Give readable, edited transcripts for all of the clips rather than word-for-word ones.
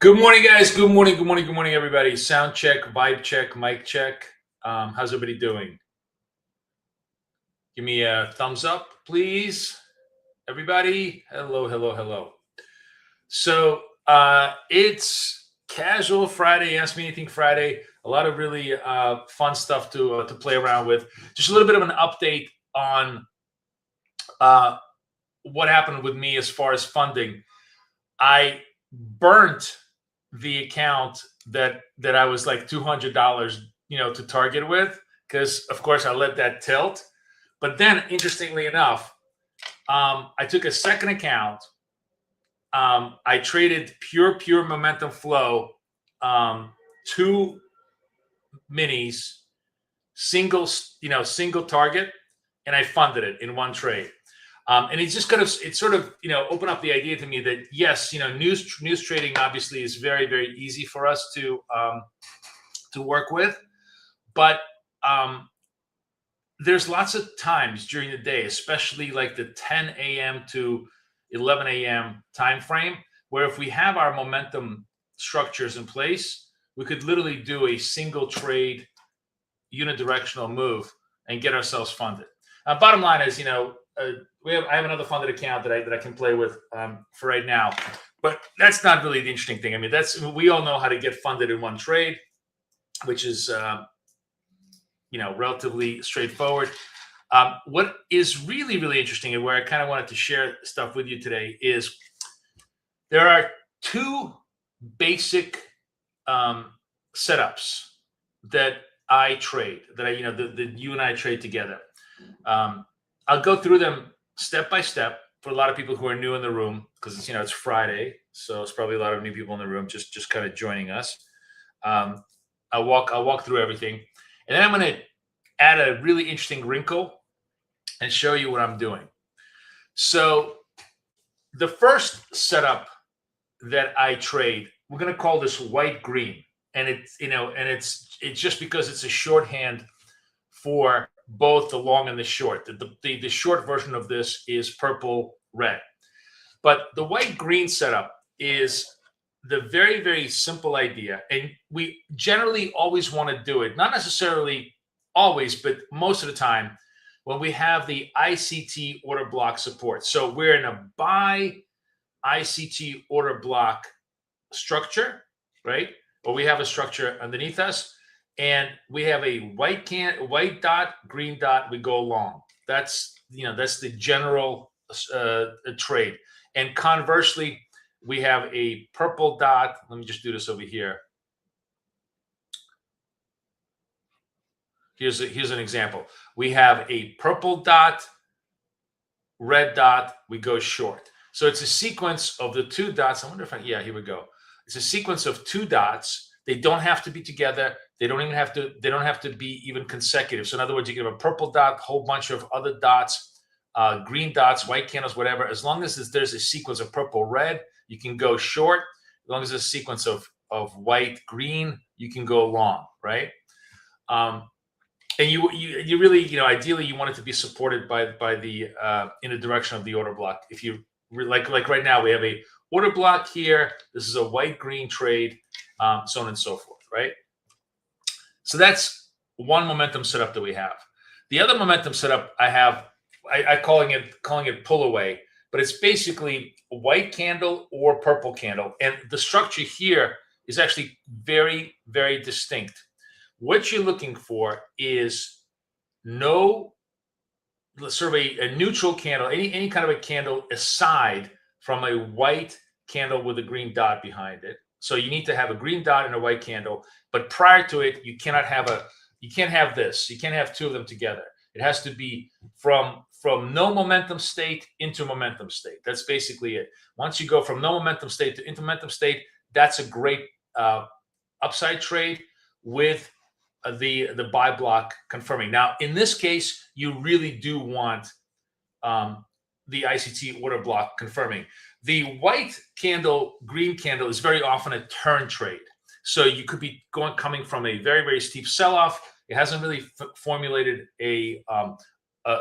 Good morning, guys. Good morning. Good morning. Good morning, everybody. Sound check, vibe check, mic check. How's everybody doing? Give me a thumbs up, please. Everybody. Hello, hello, hello. So it's casual Friday. Ask Me Anything Friday. A lot of really fun stuff to play around with. Just a little bit of an update on uh, what happened with me as far as funding. I burnt the account that I was like $200, to target with, because of course I let that tilt. But then, interestingly enough, I took a second account. I traded pure momentum flow, two minis, single target, and I funded it in one trade. And it's just it sort of, opened up the idea to me that yes, news trading obviously is very, very easy for us to work with, but there's lots of times during the day, especially like the 10 a.m. to 11 a.m. time frame, where if we have our momentum structures in place, we could literally do a single trade unidirectional move and get ourselves funded. Bottom line is, I have another funded account that I can play with for right now, but that's not really the interesting thing. I mean, we all know how to get funded in one trade, which is relatively straightforward. What is really, really interesting, and where I kind of wanted to share stuff with you today, is there are two basic setups that I trade, that you and I trade together. I'll go through them step by step for a lot of people who are new in the room, because it's Friday, so it's probably a lot of new people in the room just kind of joining us. I'll walk through everything, and then I'm going to add a really interesting wrinkle and show you what I'm doing. So the first setup that I trade, we're going to call this white green, and it's just because it's a shorthand for both the long and the short. The short version of this is purple red, but the white green setup is the very, very simple idea, and we generally always want to do it, not necessarily always, but most of the time, when we have the ICT order block support. So we're in a buy ICT order block structure, right? Or we have a structure underneath us, and we have a white dot, green dot, we go long. That's the general trade. And conversely, we have a purple dot. Let me just do this over here. Here's an example. We have a purple dot, red dot, we go short. So it's a sequence of the two dots. I wonder if here we go. It's a sequence of two dots. They don't have to be together. They don't have to be even consecutive. So in other words, you can have a purple dot, a whole bunch of other dots, green dots, white candles, whatever. As long as there's a sequence of purple, red, you can go short. As long as there's a sequence of white, green, you can go long, right? And you really, ideally, you want it to be supported by the in the direction of the order block. If you like right now, we have a order block here. This is a white green trade, so on and so forth, right? So that's one momentum setup that we have. The other momentum setup I have, I calling it pull away, but it's basically a white candle or purple candle, and the structure here is actually very, very distinct. What you're looking for is no sort of a neutral candle, any kind of a candle aside from a white candle with a green dot behind it. So you need to have a green dot and a white candle, but prior to it, you can't have this. You can't have two of them together. It has to be from no momentum state into momentum state. That's basically it. Once you go from no momentum state to into momentum state, that's a great upside trade with the buy block confirming. Now, in this case, you really do want the ICT order block confirming. The white candle, green candle is very often a turn trade. So you could be coming from a very, very steep sell-off. It hasn't really formulated a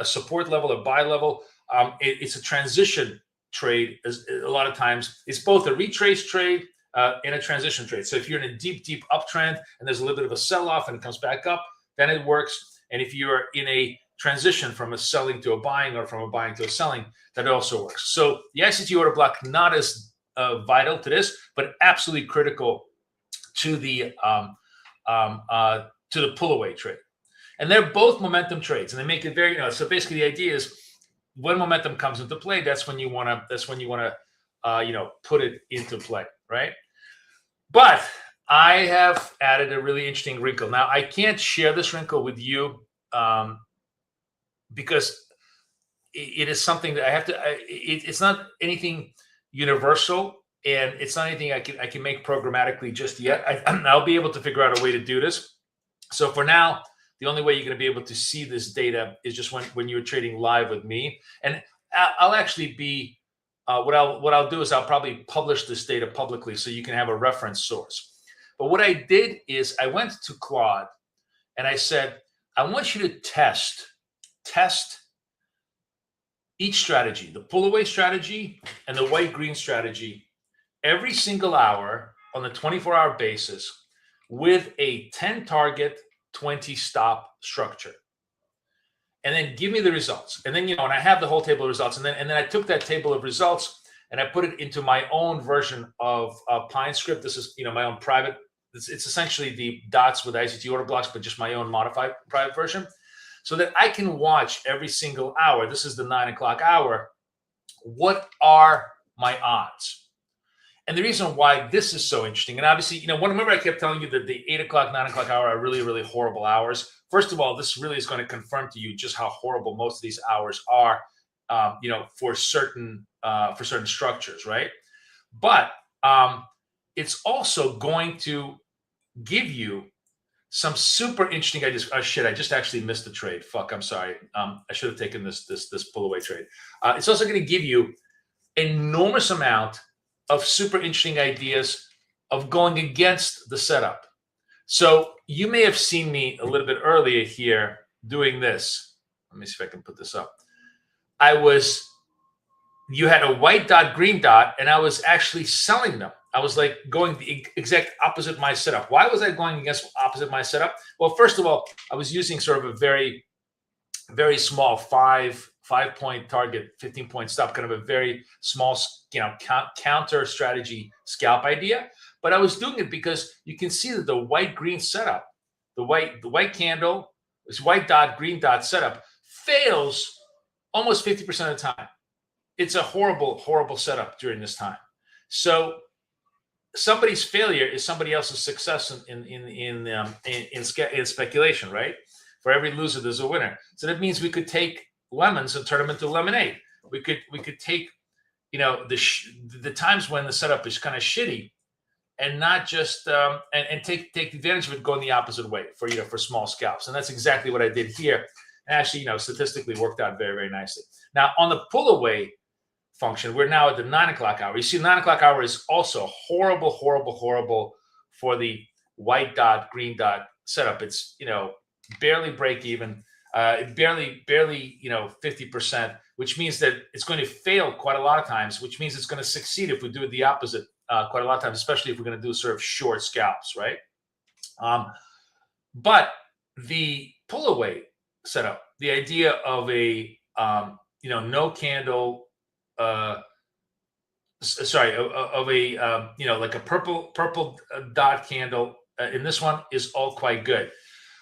support level, a buy level. It's a transition trade. A lot of times, it's both a retrace trade in a transition trade. So if you're in a deep, deep uptrend and there's a little bit of a sell-off and it comes back up, then it works. And if you're in a transition from a selling to a buying or from a buying to a selling, that also works. So the ICT order block, not as vital to this, but absolutely critical to the pull away trade. And they're both momentum trades, and they make it very, so basically the idea is when momentum comes into play, that's when you want to put it into play, right? But I have added a really interesting wrinkle. Now I can't share this wrinkle with you because it is something that I have to. It's not anything universal, and it's not anything I can make programmatically just yet. I'll be able to figure out a way to do this. So for now, the only way you're going to be able to see this data is just when you're trading live with me. And I'll actually be what I'll do is I'll probably publish this data publicly so you can have a reference source. But what I did is I went to Claude and I said, I want you to test each strategy, the pull away strategy and the white green strategy, every single hour on a 24-hour basis with a 10 target, 20 stop structure. And then give me the results. And then, and I have the whole table of results. And then I took that table of results and I put it into my own version of Pine Script. This is, my own private. It's essentially the dots with ICT order blocks, but just my own modified private version, so that I can watch every single hour. This is the 9 o'clock hour. What are my odds? And the reason why this is so interesting, and obviously, remember I kept telling you that the 8 o'clock, 9 o'clock hour are really, really horrible hours. First of all, this really is going to confirm to you just how horrible most of these hours are, for certain structures, right? But it's also going to give you some super interesting ideas. Oh shit! I just actually missed the trade. Fuck! I'm sorry. I should have taken this pull away trade. It's also going to give you enormous amount of super interesting ideas of going against the setup. So you may have seen me a little bit earlier here doing this. Let me see if I can put this up. You had a white dot, green dot, and I was actually selling them. I was like going the exact opposite my setup. Why was I going against opposite my setup? Well, first of all, I was using sort of a very, very small five-point target, 15-point stop, kind of a very small, counter strategy scalp idea. But I was doing it because you can see that the white-green setup, the white candle, this white dot, green dot setup fails almost 50% of the time. It's a horrible, horrible setup during this time. So somebody's failure is somebody else's success in speculation, right? For every loser, there's a winner. So that means we could take lemons and turn them into lemonade. We could take, the times when the setup is kind of shitty, and not just and take advantage of it going the opposite way for small scalps. And that's exactly what I did here. And actually, statistically worked out very, very nicely. Now on the pull away function, we're now at the 9 o'clock hour. You see, 9 o'clock hour is also horrible, horrible, horrible for the white dot, green dot setup. It's barely break even, barely 50%, which means that it's going to fail quite a lot of times, which means it's going to succeed if we do it the opposite quite a lot of times, especially if we're going to do sort of short scalps, right? But the pull away setup, the idea of a no candle, like a purple dot candle in this one is all quite good.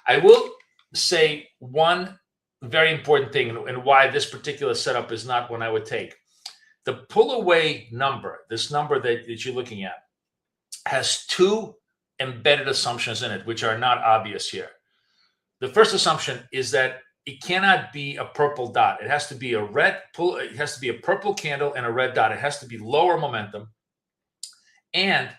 I will say one very important thing and why this particular setup is not one I would take. The pull away number, this number that you're looking at, has two embedded assumptions in it, which are not obvious here. The first assumption is that it cannot be a purple dot. It has to be a red pull. It has to be a purple candle and a red dot. It has to be lower momentum, and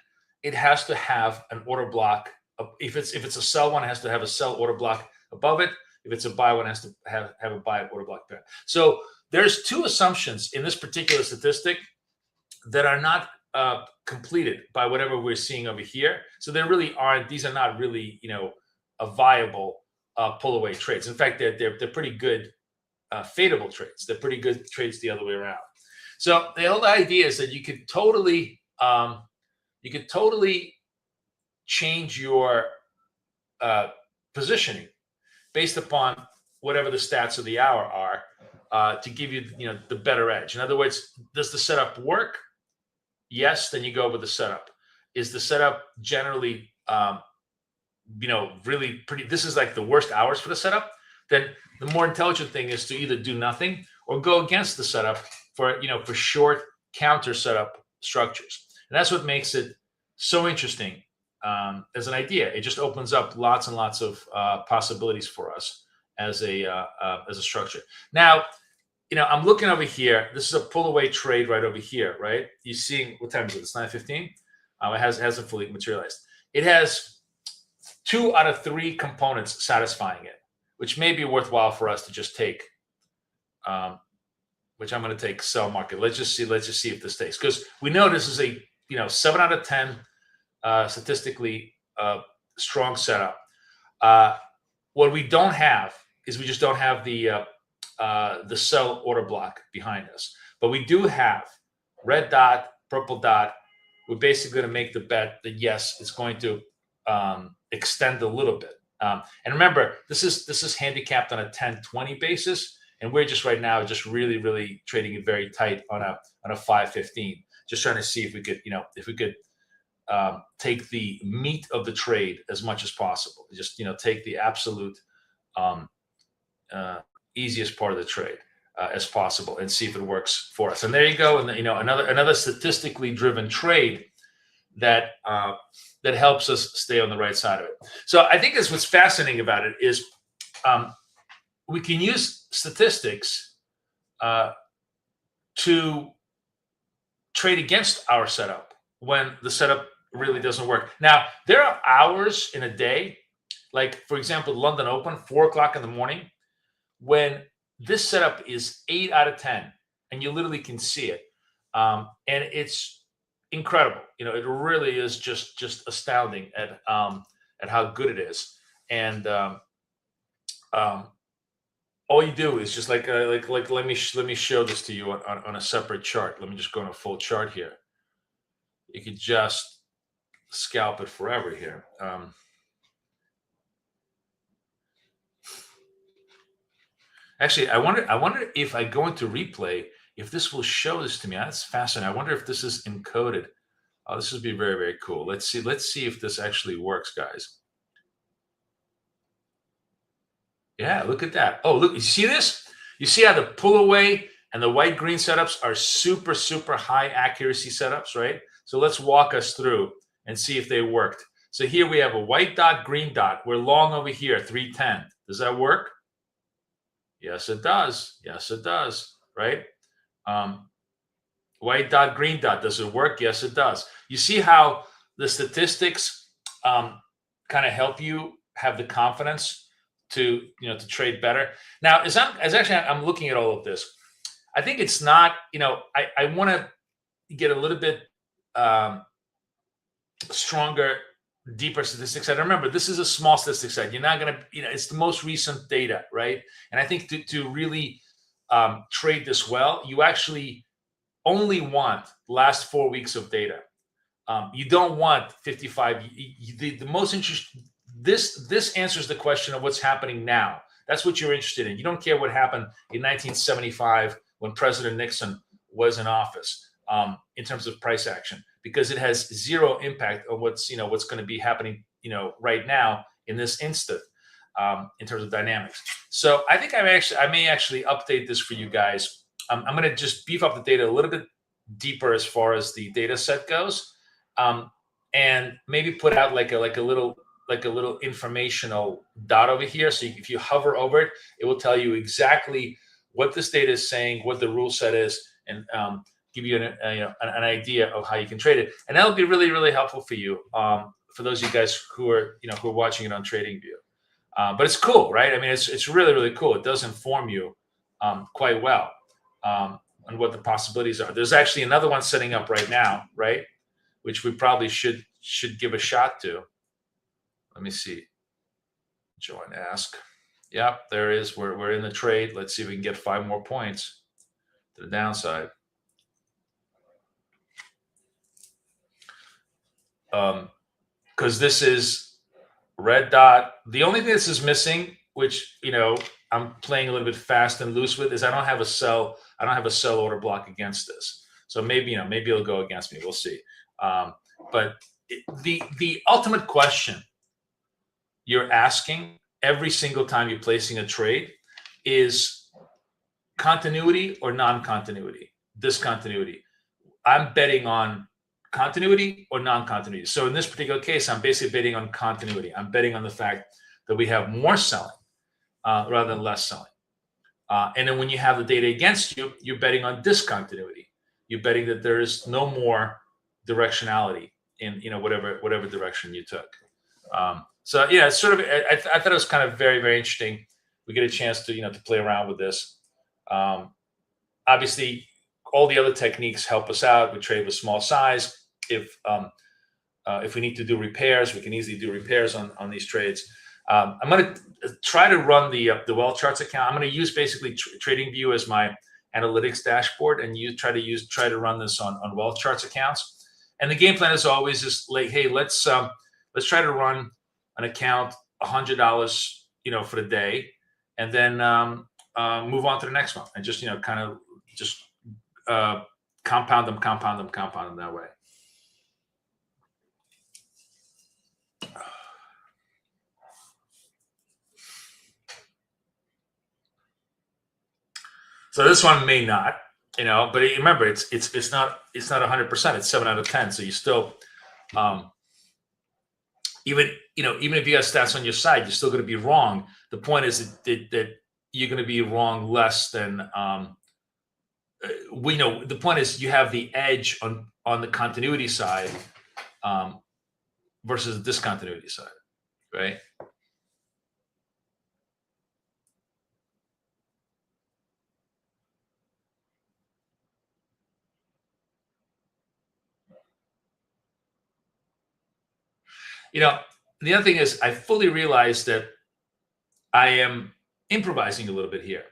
it has to have an order block. If it's a sell one, it has to have a sell order block above it. If it's a buy one, it has to have a buy order block there. So there's two assumptions in this particular statistic that are not completed by whatever we're seeing over here. So there really aren't. These are not really a viable pull away trades. In fact, they're pretty good fadeable trades. They're pretty good trades the other way around. So the whole idea is that you could totally you could totally change your positioning based upon whatever the stats of the hour are to give you, the better edge. In other words, does the setup work? Yes, then you go with the setup. Is the setup generally, really pretty? This is like the worst hours for the setup. Then the more intelligent thing is to either do nothing or go against the setup for short counter setup structures. And that's what makes it so interesting as an idea. It just opens up lots and lots of possibilities for us as a structure. Now, I'm looking over here. This is a pull away trade right over here, right? You seeing what time is it? It's 9:15. It hasn't fully materialized. It has 2 out of 3 components satisfying it, which may be worthwhile for us to just take. Which I'm going to take sell market. Let's just see if this stays, because we know this is a 7 out of 10 statistically strong setup. What we don't have is we just don't have the sell order block behind us, but we do have red dot, purple dot. We're basically going to make the bet that yes, it's going to extend a little bit. And remember, this is handicapped on a 10-20 basis. And we're just right now just really, really trading it very tight on a 5:15. Just trying to see if we could take the meat of the trade as much as possible. Just take the absolute easiest part of the trade as possible and see if it works for us. And there you go. And another statistically driven trade that helps us stay on the right side of it. So I think that's what's fascinating about it is. We can use statistics to trade against our setup when the setup really doesn't work. Now, there are hours in a day, like, for example, London Open, 4 o'clock in the morning, when this setup is 8 out of 10, and you literally can see it. And it's incredible. It really is just astounding at how good it is. And all you do is just let me show this to you on a separate chart. Let me just go on a full chart here. You could just scalp it forever here. Actually, I wonder if I go into replay, if this will show this to me. That's fascinating. I wonder if this is encoded. Oh, this would be very, very cool. Let's see if this actually works, guys. Yeah, look at that. Oh, look, you see this? You see how the pull away and the white green setups are super, super high accuracy setups, right? So let's walk us through and see if they worked. So here we have a white dot, green dot. We're long over here, 310. Does that work? Yes, it does. Yes, it does, right? White dot, green dot. Does it work? Yes, it does. You see how the statistics kind of help you have the confidence to trade better. Now, as I'm looking at all of this, I think it's not, I want to get a little bit stronger, deeper statistics. And remember, this is a small statistics set. You're not going to, it's the most recent data, right? And I think to really trade this well, you actually only want last 4 weeks of data. You don't want 55. The most interesting. This answers the question of what's happening now. That's what you're interested in. You don't care what happened in 1975 when President Nixon was in office in terms of price action, because it has zero impact on what's going to be happening right now in this instant in terms of dynamics. So I think I may actually update this for you guys. I'm going to just beef up the data a little bit deeper as far as the data set goes, and maybe put out like a little informational dot over here. So if you hover over it, it will tell you exactly what this data is saying, what the rule set is, and give you an idea of how you can trade it. And that'll be really, really helpful for you, for those of you guys who are watching it on TradingView. But it's cool, right? I mean, it's really, really cool. It does inform you quite well on what the possibilities are. There's actually another one setting up right now, right? Which we probably should give a shot to. Let me see. Join ask. Yep, there it is. We're in the trade. Let's see if we can get 5 more points to the downside. because this is red dot. The only thing this is missing, which I'm playing a little bit fast and loose with, is I don't have a sell. I don't have a sell order block against this. So maybe maybe it'll go against me. We'll see. But the ultimate question you're asking every single time you're placing a trade is continuity or non-continuity, discontinuity. I'm betting on continuity or non-continuity. So in this particular case, I'm basically betting on continuity. I'm betting on the fact that we have more selling rather than less selling. And then when you have the data against you, you're betting on discontinuity. You're betting that there is no more directionality in whatever direction you took. So yeah, it's sort of. I thought it was kind of very, very interesting. We get a chance to to play around with this. Obviously, all the other techniques help us out. We trade with small size. If we need to do repairs, we can easily do repairs on these trades. I'm going to try to run the well charts account. I'm going to use basically TradingView as my analytics dashboard, and try to run this on well charts accounts. And the game plan is always just like, hey, let's try to run an account $100, for the day, and then move on to the next one, and just kind of just compound them that way. So this one may not, but remember, it's not 100%. It's 7 out of 10. So you still, even if you have stats on your side, you're still going to be wrong. The point is that you're going to be wrong less than the point is you have the edge on the continuity side versus the discontinuity side, right? The other thing is I fully realize that I am improvising a little bit here,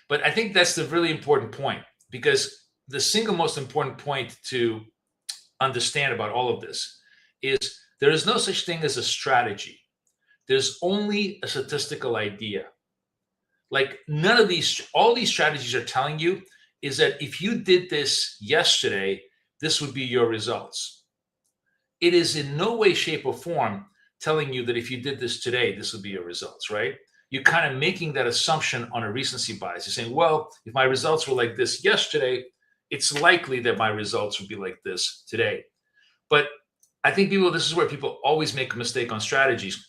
but I think that's the really important point, because the single most important point to understand about all of this is there is no such thing as a strategy. There's only a statistical idea. Like all these strategies are telling you is that if you did this yesterday, this would be your results. It is in no way, shape, or form telling you that if you did this today, this would be your results, right? You're kind of making that assumption on a recency bias. You're saying, well, if my results were like this yesterday, it's likely that my results would be like this today. But I think this is where people always make a mistake on strategies.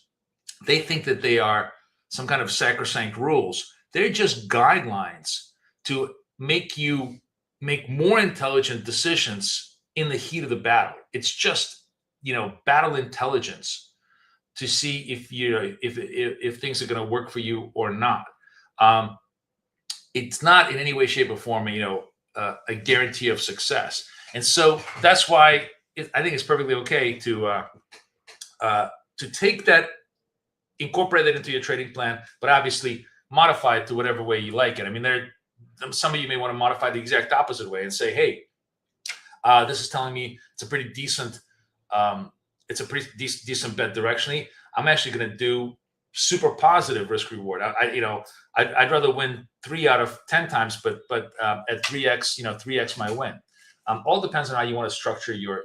They think that they are some kind of sacrosanct rules. They're just guidelines to make you make more intelligent decisions in the heat of the battle. It's just battle intelligence to see if things are going to work for you or not. It's not in any way, shape, or form a guarantee of success. And so that's why I think it's perfectly okay to take that, incorporate that into your trading plan, but obviously modify it to whatever way you like it. I mean, some of you may want to modify the exact opposite way and say, hey, this is telling me it's a pretty decent decent bet directionally. I'm actually going to do super positive risk reward. I'd rather win 3 out of 10 times, but at 3x, 3x my win. All depends on how you want to structure your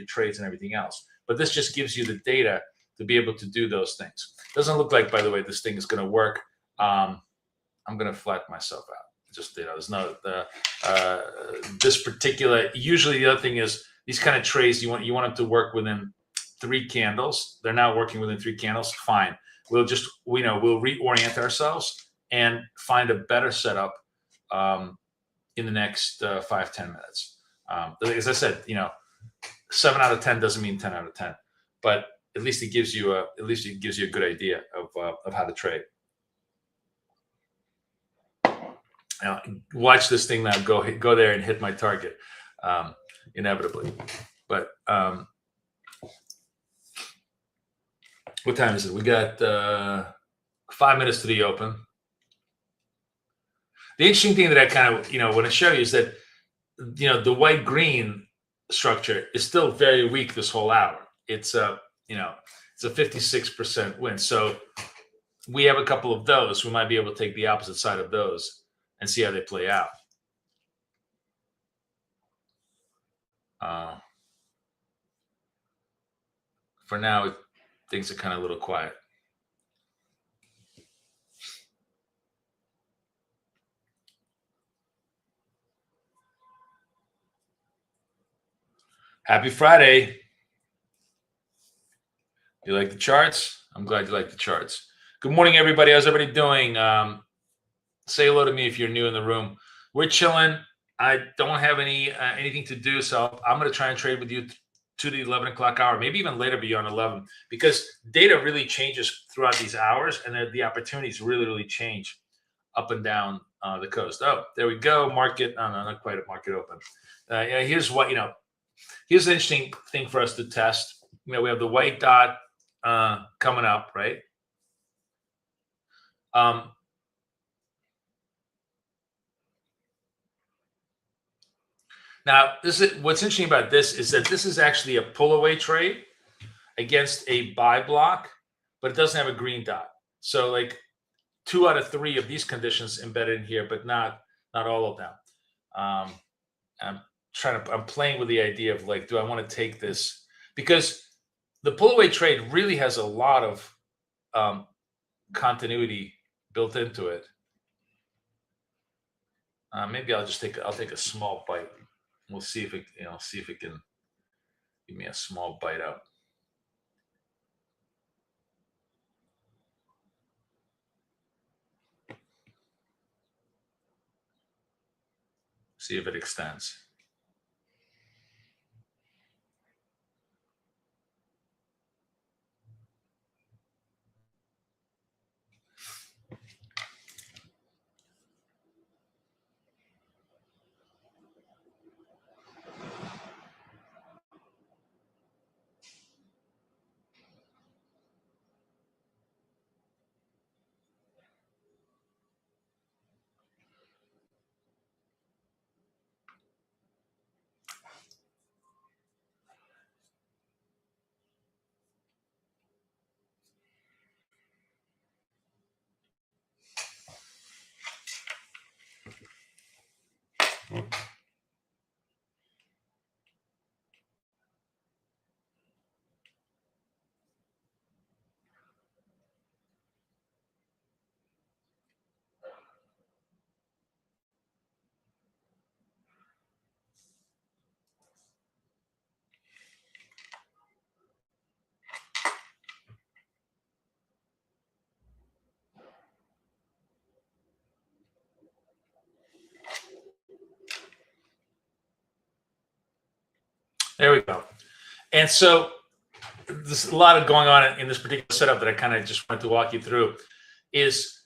trades and everything else. But this just gives you the data to be able to do those things. Doesn't look like, by the way, this thing is going to work. I'm going to flatten myself out. Just there's no this particular. Usually, the other thing is these kind of trades you want them to work within 3 candles. They're not working within 3 candles. Fine. We'll reorient ourselves and find a better setup in the next 5-10 minutes. As I said, 7 out of 10 doesn't mean 10 out of 10, but at least it gives you a good idea of how to trade. Now, watch this thing now go there and hit my target inevitably. But what time is it? We got 5 minutes to the open. The interesting thing that I kind of want to show you is that the white green structure is still very weak this whole hour. it's a, it's a 56% win. So we have a couple of those. We might be able to take the opposite side of those and see how they play out. For now, things are kind of a little quiet. Happy Friday. You like the charts? I'm glad you like the charts. Good morning, everybody. How's everybody doing? Say hello to me if you're new in the room. We're chilling. I don't have anything to do, so I'm going to try and trade with you to the 11 o'clock hour, maybe even later beyond 11, because data really changes throughout these hours, and the opportunities really change up and down the coast. Oh, there we go. Market. Oh, no, not quite a market open. Here's what, here's an interesting thing for us to test. We have the white dot coming up, right? Now, this is what's interesting about this is that this is actually a pull away trade against a buy block, but it doesn't have a green dot. So like 2 out of 3 of these conditions embedded in here, but not all of them. I'm playing with the idea of like, do I want to take this? Because the pull away trade really has a lot of continuity built into it. Maybe I'll take a small bite. We'll see if it can give me a small bite out. See if it extends. There we go. And so there's a lot of going on in this particular setup that I kind of just wanted to walk you through. This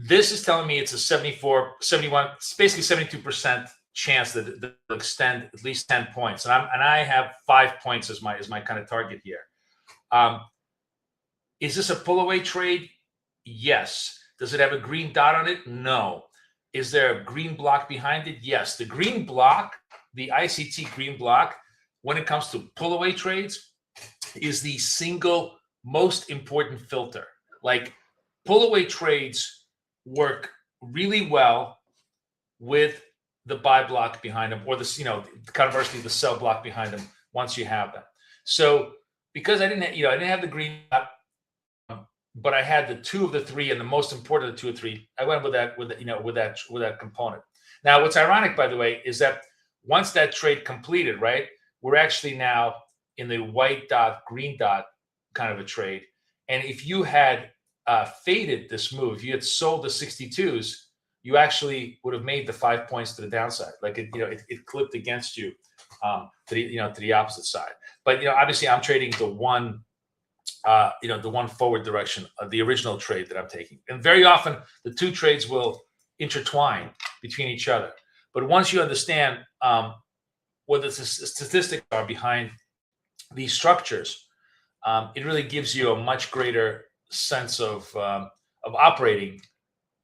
is telling me it's a 71, it's basically 72% chance that it'll extend at least 10 points. And I have 5 points as my kind of target here. Is this a pull away trade? Yes. Does it have a green dot on it? No. Is there a green block behind it? Yes. The green block, the ICT green block, when it comes to pull away trades, is the single most important filter. Like, pull away trades work really well with the buy block behind them, or conversely, the sell block behind them once you have them. So because I didn't have the green dot, but I had the 2 of the 3, and the most important of the 2 or 3, I went with that component. Now, what's ironic, by the way, is that once that trade completed, right, we're actually now in the white dot, green dot kind of a trade. And if you had faded this move, if you had sold the 62s, you actually would have made the 5 points to the downside. Like it clipped against you to the opposite side. But obviously, I'm trading the one forward direction of the original trade that I'm taking. And very often the 2 trades will intertwine between each other. But once you understand what the statistics are behind these structures, it really gives you a much greater sense of operating,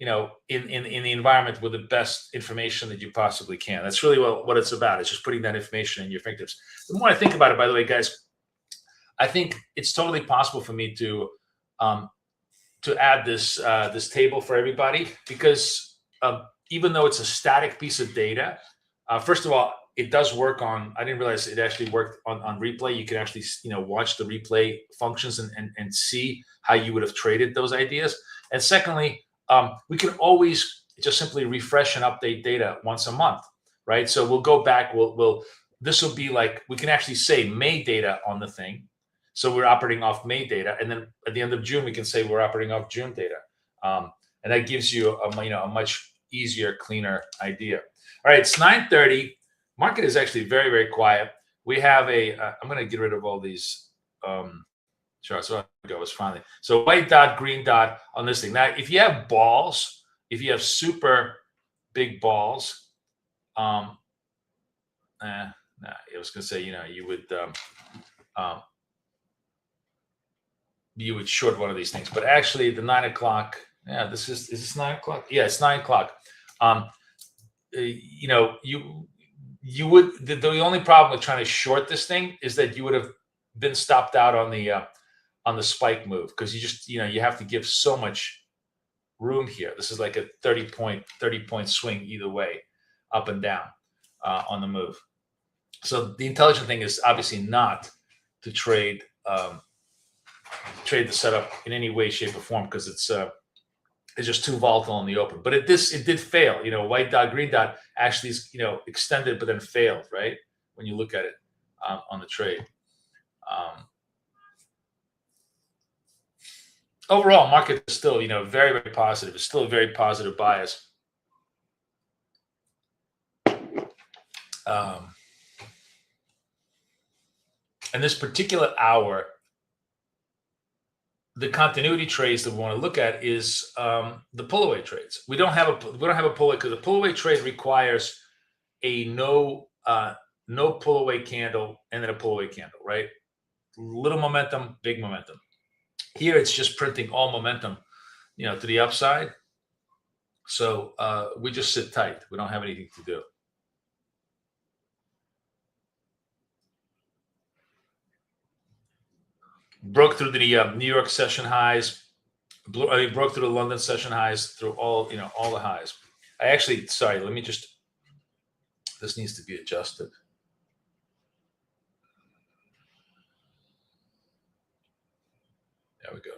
in the environment with the best information that you possibly can. That's really what it's about. It's just putting that information in your fingertips. The more I think about it, by the way, guys, I think it's totally possible for me to add this table for everybody, because even though it's a static piece of data, first of all, it does work on. I didn't realize it actually worked on replay. You can actually watch the replay functions and see how you would have traded those ideas. And secondly, we can always just simply refresh and update data once a month, right? So we'll go back. This will be like, we can actually say May data on the thing. So we're operating off May data, and then at the end of June, we can say we're operating off June data, and that gives you a much easier, cleaner idea. All right, it's 9:30. Market is actually very, very quiet. We have I'm going to get rid of all these charts. So it goes finally. So white dot, green dot on this thing. Now, if you have balls, if you have super big balls, I was going to say, you would short one of these things, but actually the 9 o'clock. Yeah, is this 9 o'clock? Yeah, it's 9 o'clock. You would, the only problem with trying to short this thing is that you would have been stopped out on the spike move, because you have to give so much room here. This is like a 30 point swing either way, up and down on the move. So the intelligent thing is obviously not to trade the setup in any way, shape, or form, because it's just too volatile in the open. But it did fail. White dot, green dot actually is extended, but then failed, right? When you look at it on the trade. Overall, market is still very, very positive. It's still a very positive bias. And this particular hour, the continuity trades that we want to look at is the pull-away trades. We don't have a pull-away, because a pull-away trade requires a no pull-away candle and then a pull-away candle, right? Little momentum, big momentum. Here it's just printing all momentum, to the upside. So we just sit tight. We don't have anything to do. Broke through the New York session highs. Broke through the London session highs, through all the highs. Sorry, let me just. This needs to be adjusted. There we go.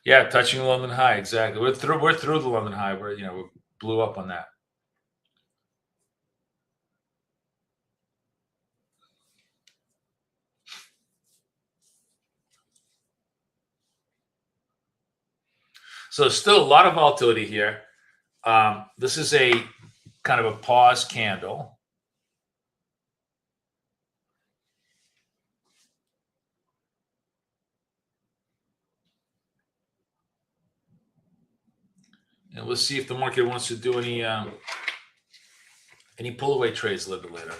Yeah, touching the London high, exactly. We're through the London high. We blew up on that. So there's still a lot of volatility here. This is a kind of a pause candle. And we'll see if the market wants to do any pull-away trades a little bit later.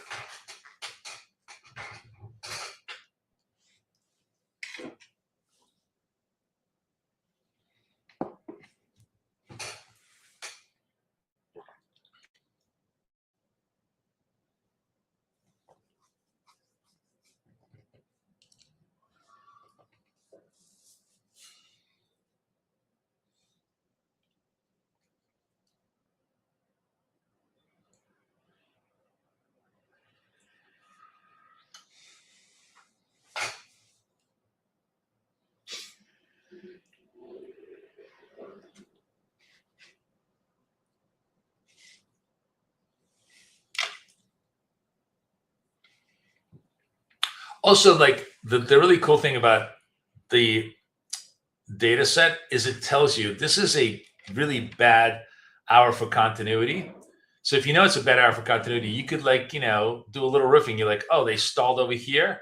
Also, like the really cool thing about the data set is it tells you this is a really bad hour for continuity. So if it's a bad hour for continuity, you could do a little riffing. You're like, oh, they stalled over here.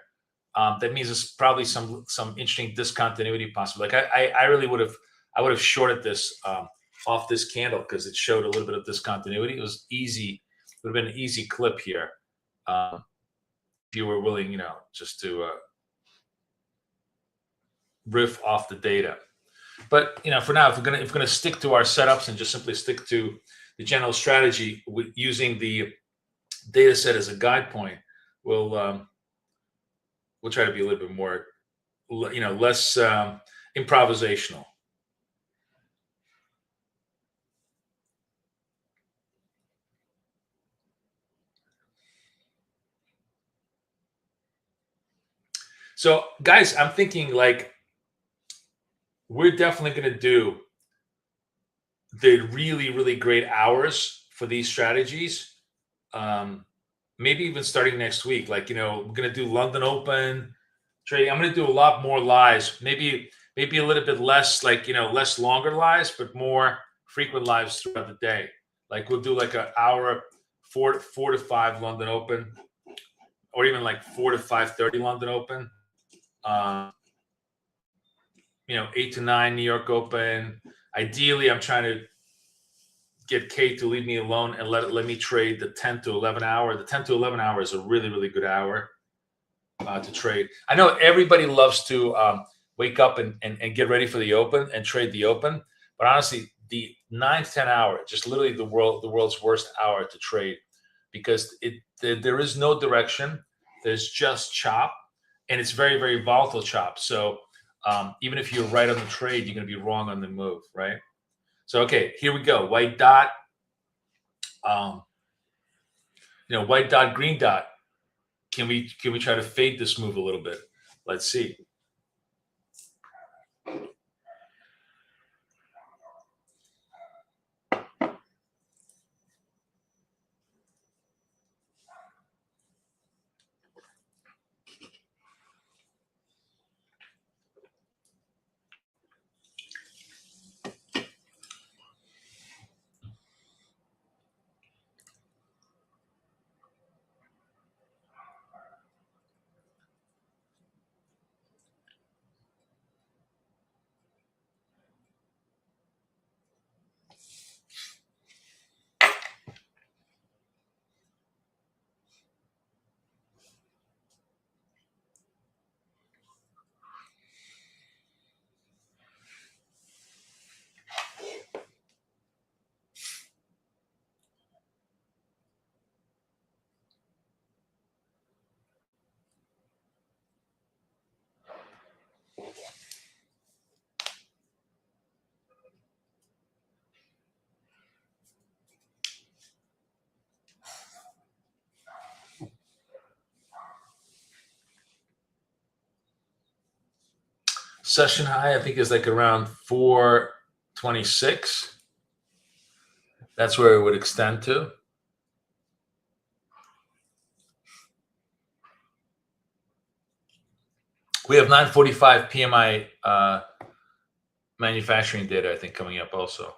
That means it's probably some interesting discontinuity possible. Like I would have shorted this off this candle, because it showed a little bit of discontinuity. It was easy. It would have been an easy clip here. if you were willing, just to riff off the data. But for now, if we're gonna stick to our setups and just simply stick to the general strategy using the data set as a guide point, we'll try to be a little bit more, less improvisational. So, guys, I'm thinking like we're definitely going to do the really, really great hours for these strategies. Maybe even starting next week. Like, we're going to do London Open trading. I'm going to do a lot more lives. Maybe a little bit less, like, less longer lives, but more frequent lives throughout the day. Like, we'll do like an hour, 4 to 5 London Open, or even like 4 to 5:30 London Open. 8 to 9 New York Open. Ideally, I'm trying to get Kate to leave me alone and let me trade the 10 to 11 hour. The 10 to 11 hour is a really, really good hour to trade. I know everybody loves to wake up and get ready for the Open and trade the Open, but honestly, the 9 to 10 hour, just literally the world's worst hour to trade, because there is no direction. There's just chop, and it's very, very volatile chop. So even if you're right on the trade, you're going to be wrong on the move, right? So, okay, here we go. White dot, white dot, green dot. Can we try to fade this move a little bit? Let's see. Session high, I think, is like around 426. That's where it would extend to. We have 9:45 PMI manufacturing data, I think, coming up also.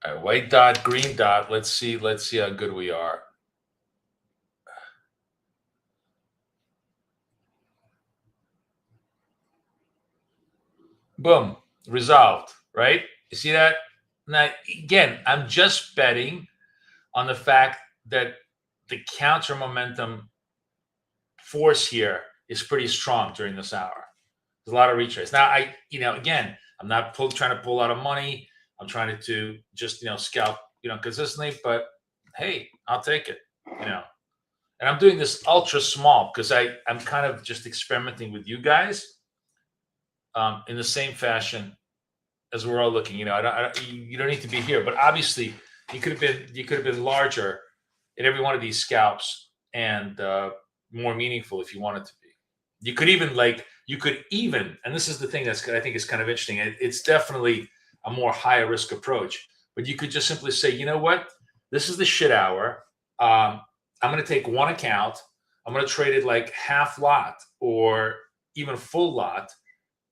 All right, white dot, green dot. Let's see how good we are. Boom, resolved, right? You see that? Now, again, I'm just betting on the fact that the counter momentum force here is pretty strong during this hour. There's a lot of retrace. Now, again, I'm not trying to pull out of money. I'm trying to just, scalp, consistently, but hey, I'll take it, And I'm doing this ultra small because I'm kind of just experimenting with you guys in the same fashion as we're all looking. You don't need to be here, but obviously you could have been larger in every one of these scalps and more meaningful if you wanted to be. You could even and this is the thing that's I think is kind of interesting. It's definitely a more higher risk approach, but you could just simply say, you know what, this is the shit hour. I'm going to take one account. I'm going to trade it like half lot or even full lot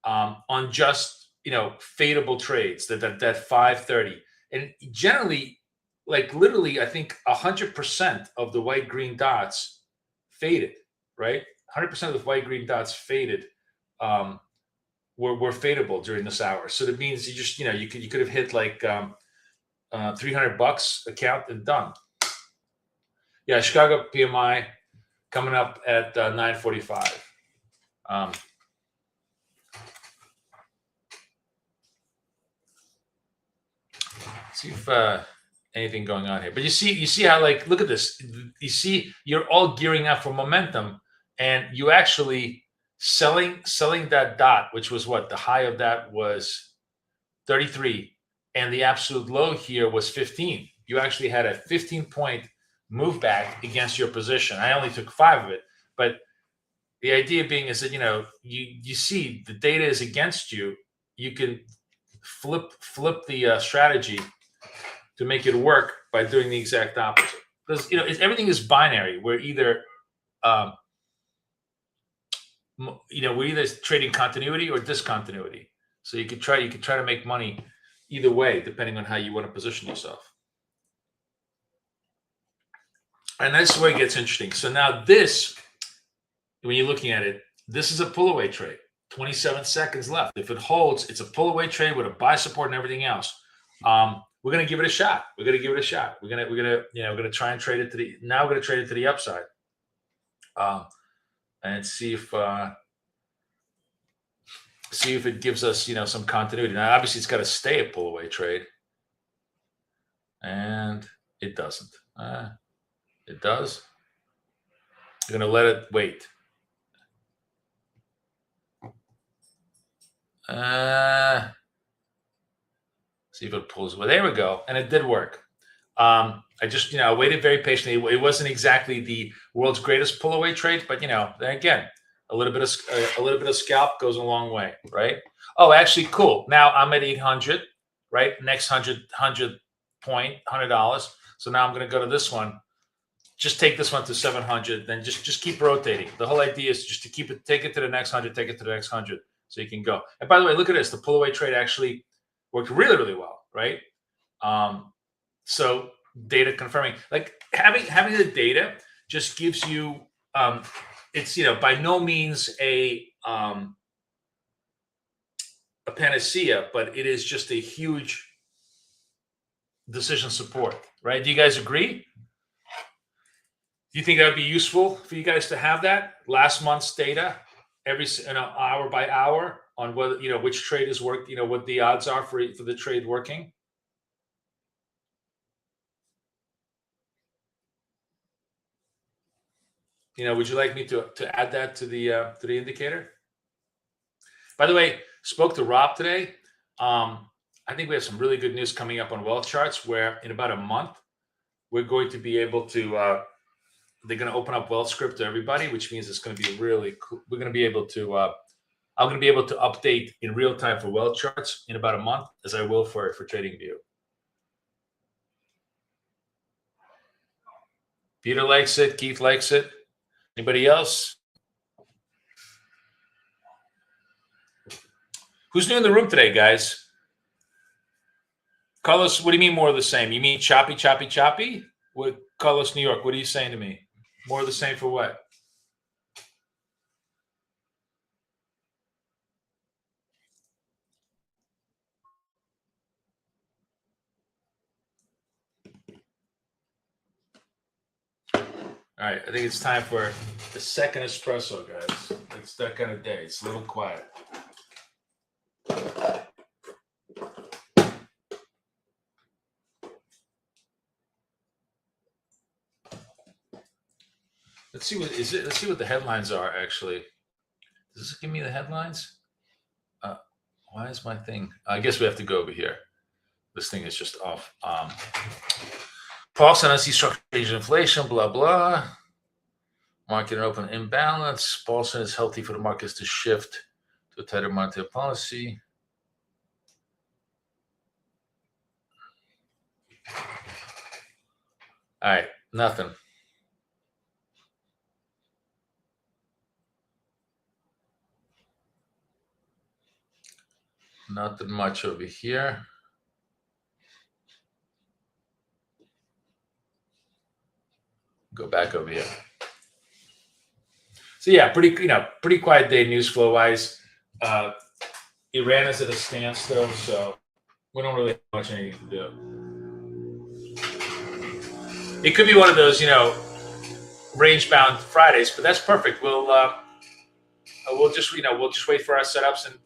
on just fadeable trades that 530, and generally, like literally, I think 100% of the white green dots faded, right? 100% of the white green dots faded, were fadeable during this hour. So that means you just you could have hit like $300 account and done. Yeah, Chicago PMI coming up at 9:45. See if anything going on here. But you see how, like, look at this. You see, you're all gearing up for momentum, and you actually selling that dot, which was what the high of that was 33, and the absolute low here was 15. You actually had a 15-point move back against your position. I only took 5 of it, but the idea being is that you see the data is against you. You can flip the strategy to make it work by doing the exact opposite, because everything is binary. We're either we're either trading continuity or discontinuity. So you could try to make money either way, depending on how you want to position yourself. And that's where it gets interesting. So now this, when you're looking at it, this is a pull away trade. 27 seconds left. If it holds, it's a pull away trade with a buy support and everything else. We're gonna give it a shot. We're gonna give it a shot. We're gonna try and trade it to the. Now we're gonna trade it to the upside, and see if it gives us some continuity. Now, obviously, it's got to stay a pull away trade, and it doesn't. It does. We're gonna let it wait. See if it pulls. Well, there we go, and it did work. I just waited very patiently. It wasn't exactly the world's greatest pull away trade, but again, a little bit of scalp goes a long way, right? Oh, actually, cool. Now I'm at 800, right? Next $100 $100. So now I'm going to go to this one. Just take this one to 700, then just keep rotating. The whole idea is just to take it to the next 100, take it to the next 100, so you can go. And by the way, look at this. The pull away trade actually worked really, really well, right? So data confirming, like having the data just gives you, it's by no means a panacea, but it is just a huge decision support, right? Do you guys agree? Do you think that would be useful for you guys to have that last month's data every hour by hour on whether which trade has worked, what the odds are for the trade working? Would you like me to add that to the indicator? By the way, spoke to Rob today. I think we have some really good news coming up on wealth charts, where in about a month we're going to be able to. They're going to open up wealth script to everybody, which means it's going to be really cool. We're going to be able to. I'm going to be able to update in real time for wealth charts in about a month, as I will for TradingView. Peter likes it. Keith likes it. Anybody else? Who's new in the room today, guys? Carlos, what do you mean more of the same? You mean choppy, choppy, choppy? What, Carlos, New York, what are you saying to me? More of the same for what? All right, I think it's time for the second espresso, guys. It's that kind of day. It's a little quiet. Let's see what is it. Let's see what the headlines are. Actually, does this give me the headlines? Why is my thing? I guess we have to go over here. This thing is just off. Pulse on structural change in inflation. Blah blah. Market and open imbalance. Paulson is healthy for the markets to shift to a tighter monetary policy. All right, nothing. Nothing much over here. Go back over here. So yeah, pretty quiet day news flow wise. Iran is at a standstill, so we don't really have much anything to do. It could be one of those, range bound Fridays, but that's perfect. We'll just wait for our setups and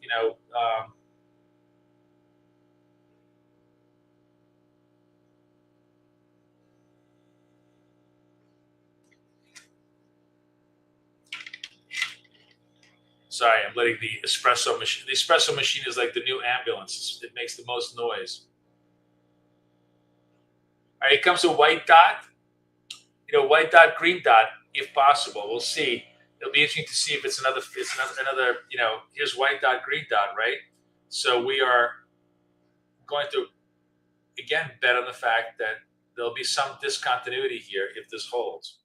sorry, I'm letting the espresso machine. The espresso machine is like the new ambulance. It makes the most noise. All right, it comes a white dot. White dot, green dot, if possible. We'll see. It'll be interesting to see if it's another. Here's white dot, green dot, right? So we are going to again bet on the fact that there'll be some discontinuity here if this holds.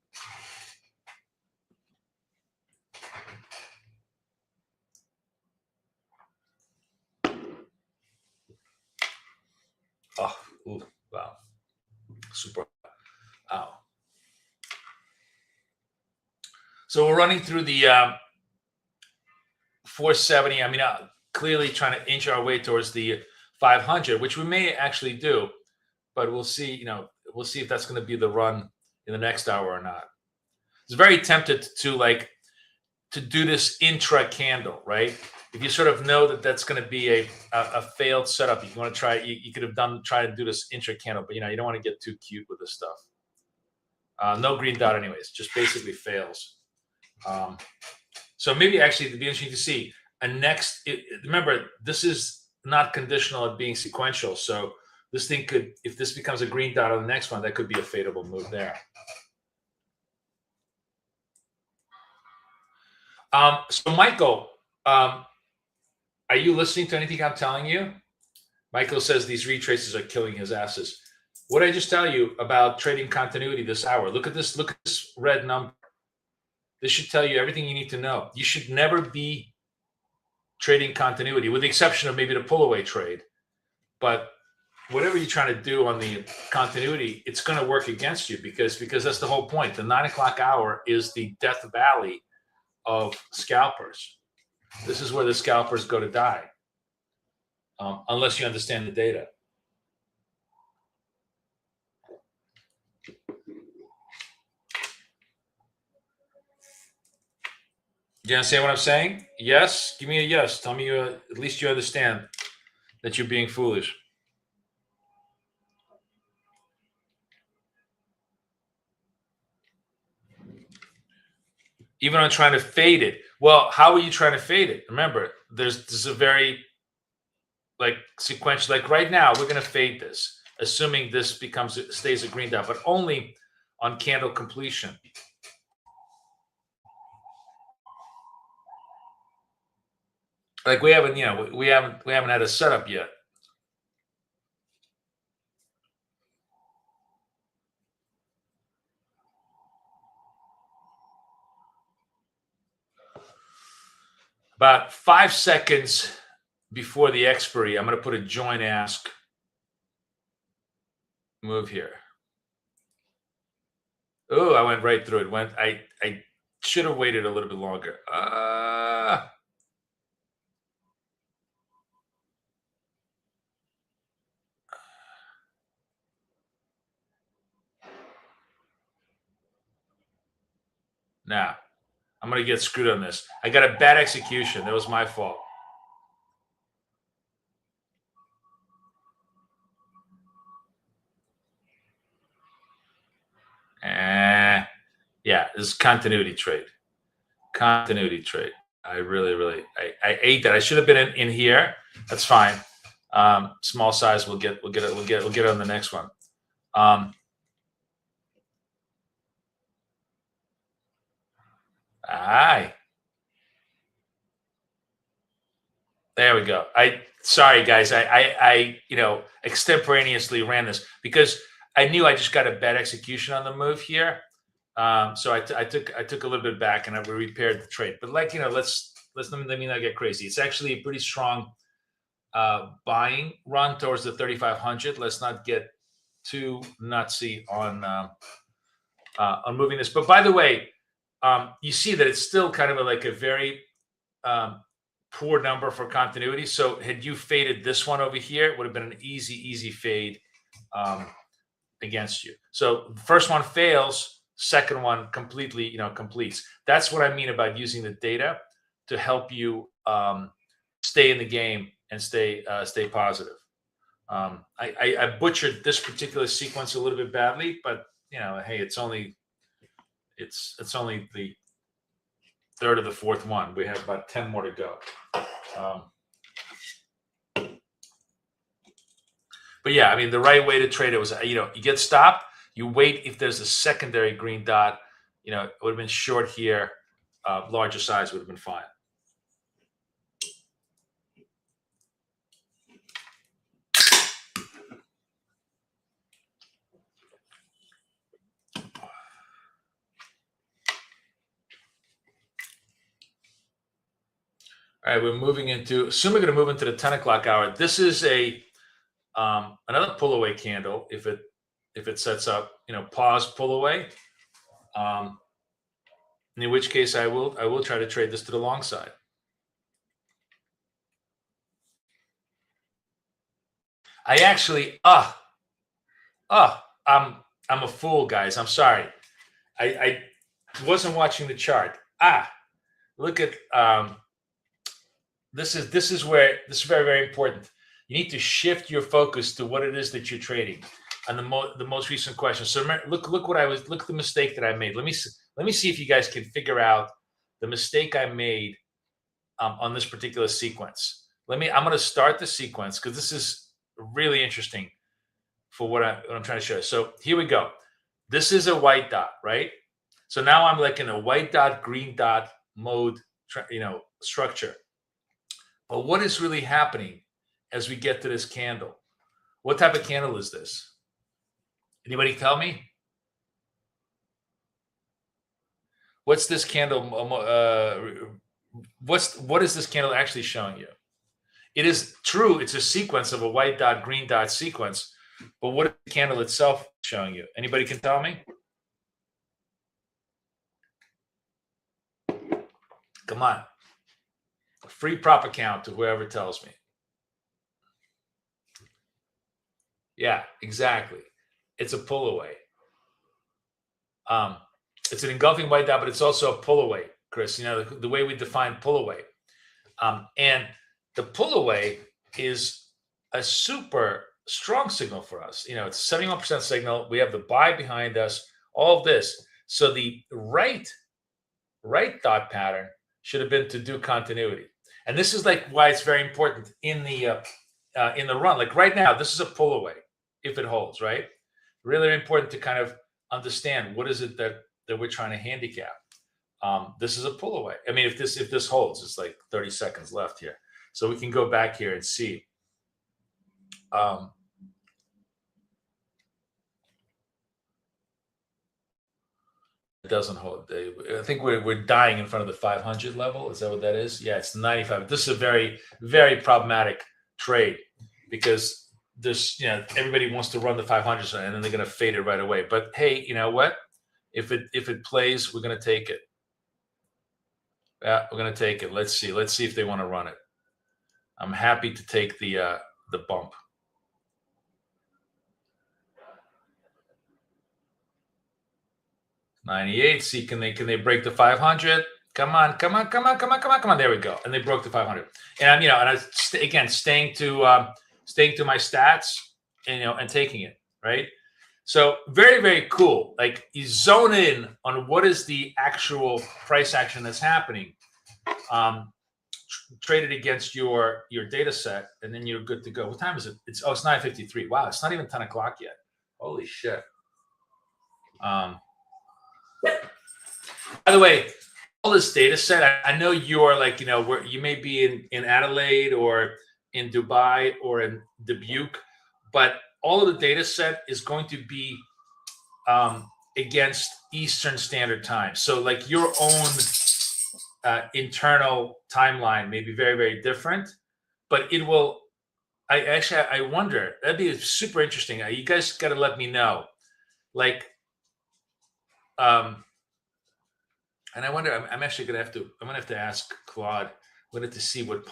Oh, ooh, wow. Super. Wow. So we're running through the 470. I mean, clearly trying to inch our way towards the 500, which we may actually do, but we'll see. We'll see if that's going to be the run in the next hour or not. It's very tempted to do this intra candle, right? If you sort of know that that's going to be a failed setup, you want to try. You could have try to do this intra candle, but you don't want to get too cute with this stuff. No green dot, anyways. Just basically fails. So maybe actually it'd be interesting to see remember, this is not conditional at being sequential. So this thing could, if this becomes a green dot on the next one, that could be a fadeable move there. So Michael, are you listening to anything I'm telling you? Michael says these retraces are killing his asses. What did I just tell you about trading continuity this hour? Look at this red number. This should tell you everything you need to know. You should never be trading continuity, with the exception of maybe the pull away trade. But whatever you're trying to do on the continuity, it's going to work against you because that's the whole point. The 9 o'clock hour is the death valley of scalpers. This is where the scalpers go to die, unless you understand the data. Do you understand what I'm saying? Yes? Give me a yes. Tell me at least you understand that you're being foolish. Even on trying to fade it. Well, how are you trying to fade it? Remember, there's a very sequential, right now, we're going to fade this, assuming this stays a green dot, but only on candle completion. We haven't had a setup yet. About 5 seconds before the expiry, I'm going to put a join ask move here. Oh, I went right through it. I should have waited a little bit longer. Now, I'm going to get screwed on this. I got a bad execution. That was my fault. Yeah, this is continuity trade. Continuity trade. I really, I ate that. I should have been in here. That's fine. Small size. We'll get it on the next one. Aye. There we go. Sorry guys. I extemporaneously ran this because I knew I just got a bad execution on the move here. So I took a little bit back and I repaired the trade. But let me not get crazy. It's actually a pretty strong buying run towards the 3,500. Let's not get too nutsy on moving this. But by the way, you see that it's still kind of like a very poor number for continuity. So had you faded this one over here, it would have been an easy fade against you. So first one fails, second one completely, completes. That's what I mean about using the data to help you stay in the game and stay positive. I butchered this particular sequence a little bit badly, but hey, it's only the third or the fourth one. We have about 10 more to go. But yeah, I mean, the right way to trade it was, you get stopped, you wait if there's a secondary green dot, it would have been short here, larger size would have been fine. All right, we're moving into, assume we're going to move into the 10 o'clock hour. This is a another pull away candle. If it sets up, pause, pull away. In which case I will try to trade this to the long side. I actually, I'm a fool, guys. I'm sorry. I wasn't watching the chart. Look at, this is very, very important. You need to shift your focus to what it is that you're trading on the most recent question. So look at the mistake that I made. Let me see if you guys can figure out the mistake I made on this particular sequence. I'm going to start the sequence because this is really interesting for what I'm trying to show you. So here we go. This is a white dot, right? So now I'm like in a white dot, green dot mode, structure. But what is really happening as we get to this candle? What type of candle is this? Anybody tell me? What's this candle? What is this candle actually showing you? It is true. It's a sequence of a white dot, green dot sequence. But what is the candle itself showing you? Anybody can tell me? Come on. A free prop account to whoever tells me. Yeah, exactly. It's a pull away. It's an engulfing white dot, but it's also a pull away, Chris. The way we define pull away. And the pull away is a super strong signal for us. It's 71% signal. We have the buy behind us, all of this. So the right dot pattern should have been to do continuity. And this is like why it's very important in the run. Like right now, this is a pull away if it holds, right? Really important to kind of understand what is it that we're trying to handicap. This is a pull away. I mean, if this holds, it's like 30 seconds left here. So we can go back here and see. It doesn't hold. I think we're dying in front of the 500 level. Is that what that is? Yeah, it's 95. This is a very, very problematic trade because this, everybody wants to run the 500 and then they're going to fade it right away. But hey, you know what? If it plays, we're going to take it. Yeah, we're going to take it. Let's see. Let's see if they want to run it. I'm happy to take the bump. $98. See, can they break the 500? Come on. There we go. And they broke the 500. And again, staying to my stats and taking it, right? So very, very cool. Like you zone in on what is the actual price action that's happening. Trade it against your data set, and then you're good to go. What time is it? It's 9:53. Wow, it's not even 10 o'clock yet. Holy shit. By the way, all this data set, I know you're like, where you may be in Adelaide or in Dubai or in Dubuque, but all of the data set is going to be against Eastern Standard Time. So like your own internal timeline may be very, very different, but it will I wonder, that'd be super interesting. You guys got to let me know. Like, um, and I wonder, I'm actually going to have to, I'm going to have to ask Claude, I'm going to have to see what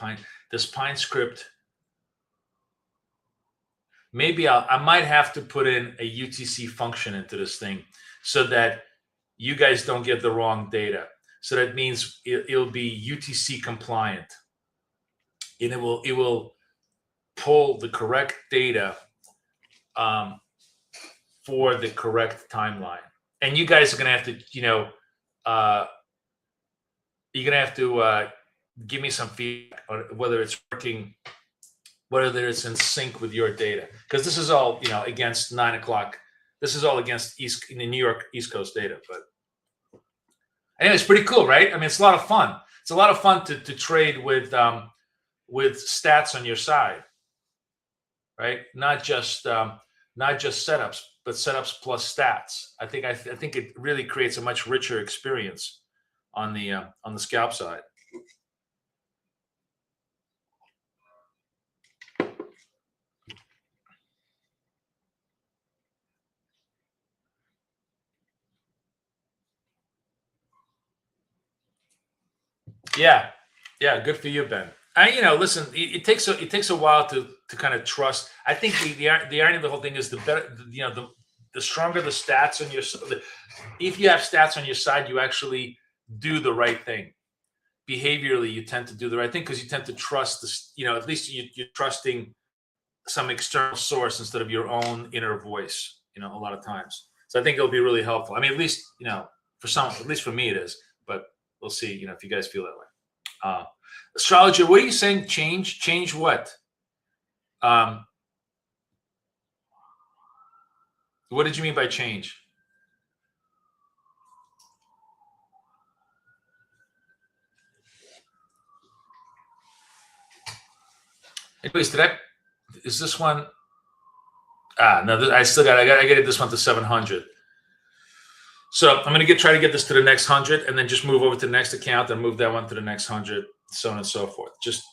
this Pine script, maybe I might have to put in a UTC function into this thing so that you guys don't get the wrong data. So that means it'll be UTC compliant, and it will pull the correct data for the correct timeline. And you guys are going to have to, you're going to have to give me some feedback on whether it's working, whether it's in sync with your data, because this is all against 9 o'clock. This is all against in the New York East Coast data. But anyway, it's pretty cool, right? I mean, it's a lot of fun. It's a lot of fun to trade with stats on your side, right? Not just setups, but setups plus stats. I think it really creates a much richer experience on the scalp side. Yeah, good for you, Ben. Listen, it takes a while to kind of trust. I think the irony of the whole thing is the better, the stronger the stats on your, if you have stats on your side, you actually do the right thing. Behaviorally, you tend to do the right thing because you tend to trust this. At least you're trusting some external source instead of your own inner voice. A lot of times. So I think it'll be really helpful. I mean, at least for some, at least for me, it is. But we'll see. If you guys feel that way. Astrologer, what are you saying? Change what? What did you mean by change? Anyways, is this one? No, I got to get this one to 700. So I'm going to try to get this to the next 100 and then just move over to the next account and move that one to the next 100, so on and so forth. Just,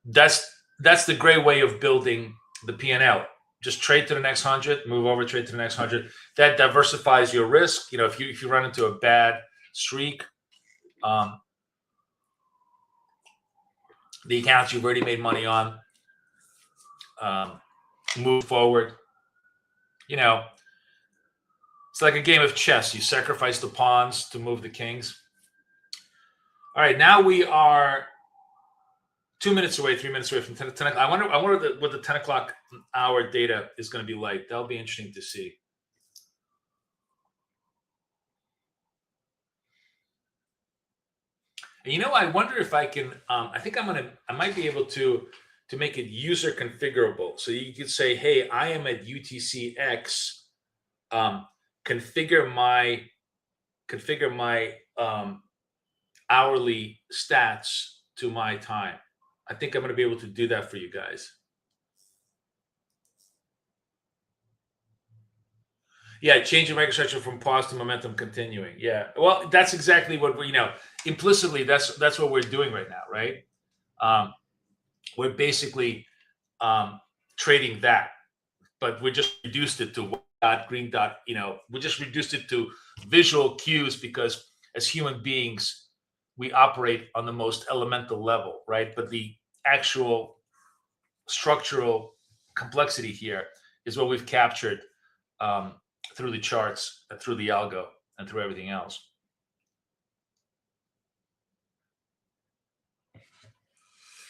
that's the great way of building the P&L. Just trade to the next 100, move over, trade to the next 100. That diversifies your risk. If you run into a bad streak, the accounts you've already made money on, move forward. It's like a game of chess. You sacrifice the pawns to move the kings. All right, now we are 3 minutes away from 10 o'clock. I wonder what the 10 o'clock hour data is going to be like. That'll be interesting to see. And I wonder if I can. I might be able to make it user configurable. So you could say, "Hey, I am at UTC-X. Configure my hourly stats to my time." I think I'm going to be able to do that for you guys. Yeah, changing microstructure from pause to momentum continuing. Yeah, well, that's exactly what implicitly that's what we're doing right now, right? We're basically trading that, but we just reduced it to white dot, green dot. We just reduced it to visual cues because as human beings, we operate on the most elemental level, right? But the actual structural complexity here is what we've captured through the charts, through the algo, and through everything else.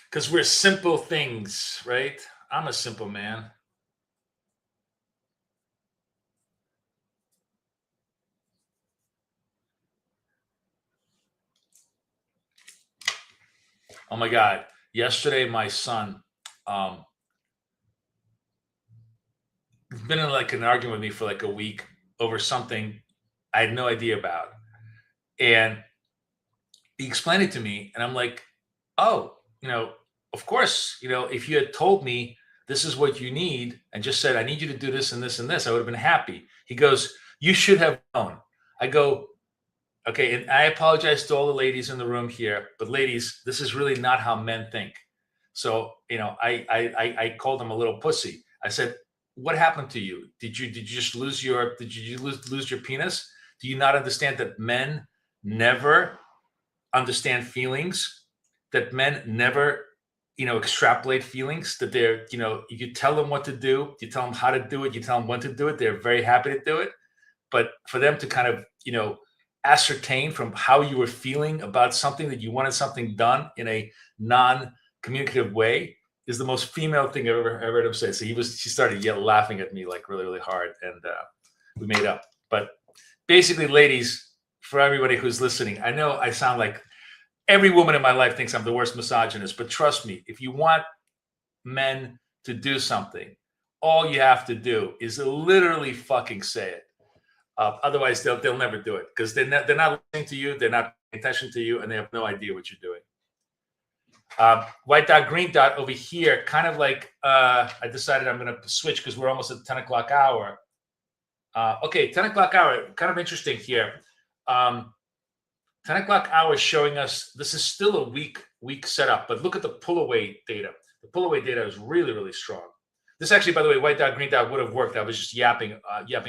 Because we're simple things, right? I'm a simple man. Oh my God. Yesterday, my son been in like an argument with me for like a week over something I had no idea about. And he explained it to me, and I'm like, oh, of course, if you had told me this is what you need and just said, I need you to do this and this and this, I would have been happy. He goes, you should have known. I go, okay, and I apologize to all the ladies in the room here, but ladies, this is really not how men think. So, I called him a little pussy. I said, "What happened to you? Did you just lose your penis? Do you not understand that men never understand feelings? That men never, extrapolate feelings? That you tell them what to do, you tell them how to do it, you tell them when to do it. They're very happy to do it. But for them to kind of, ascertain from how you were feeling about something, that you wanted something done in a non-communicative way, is the most female thing I've ever heard him say." So she started laughing at me like really, really hard, and we made up. But basically, ladies, for everybody who's listening, I know I sound like every woman in my life thinks I'm the worst misogynist, but trust me, if you want men to do something, all you have to do is literally fucking say it. Otherwise, they'll never do it, because they're not listening to you, they're not paying attention to you, and they have no idea what you're doing. White dot, green dot over here, kind of like I decided I'm going to switch because we're almost at the 10 o'clock hour. Okay, 10 o'clock hour, kind of interesting here. 10 o'clock hour is showing us this is still a weak setup, but look at the pull away data. The pull away data is really, really strong. This actually, by the way, white dot, green dot would have worked. I was just yapping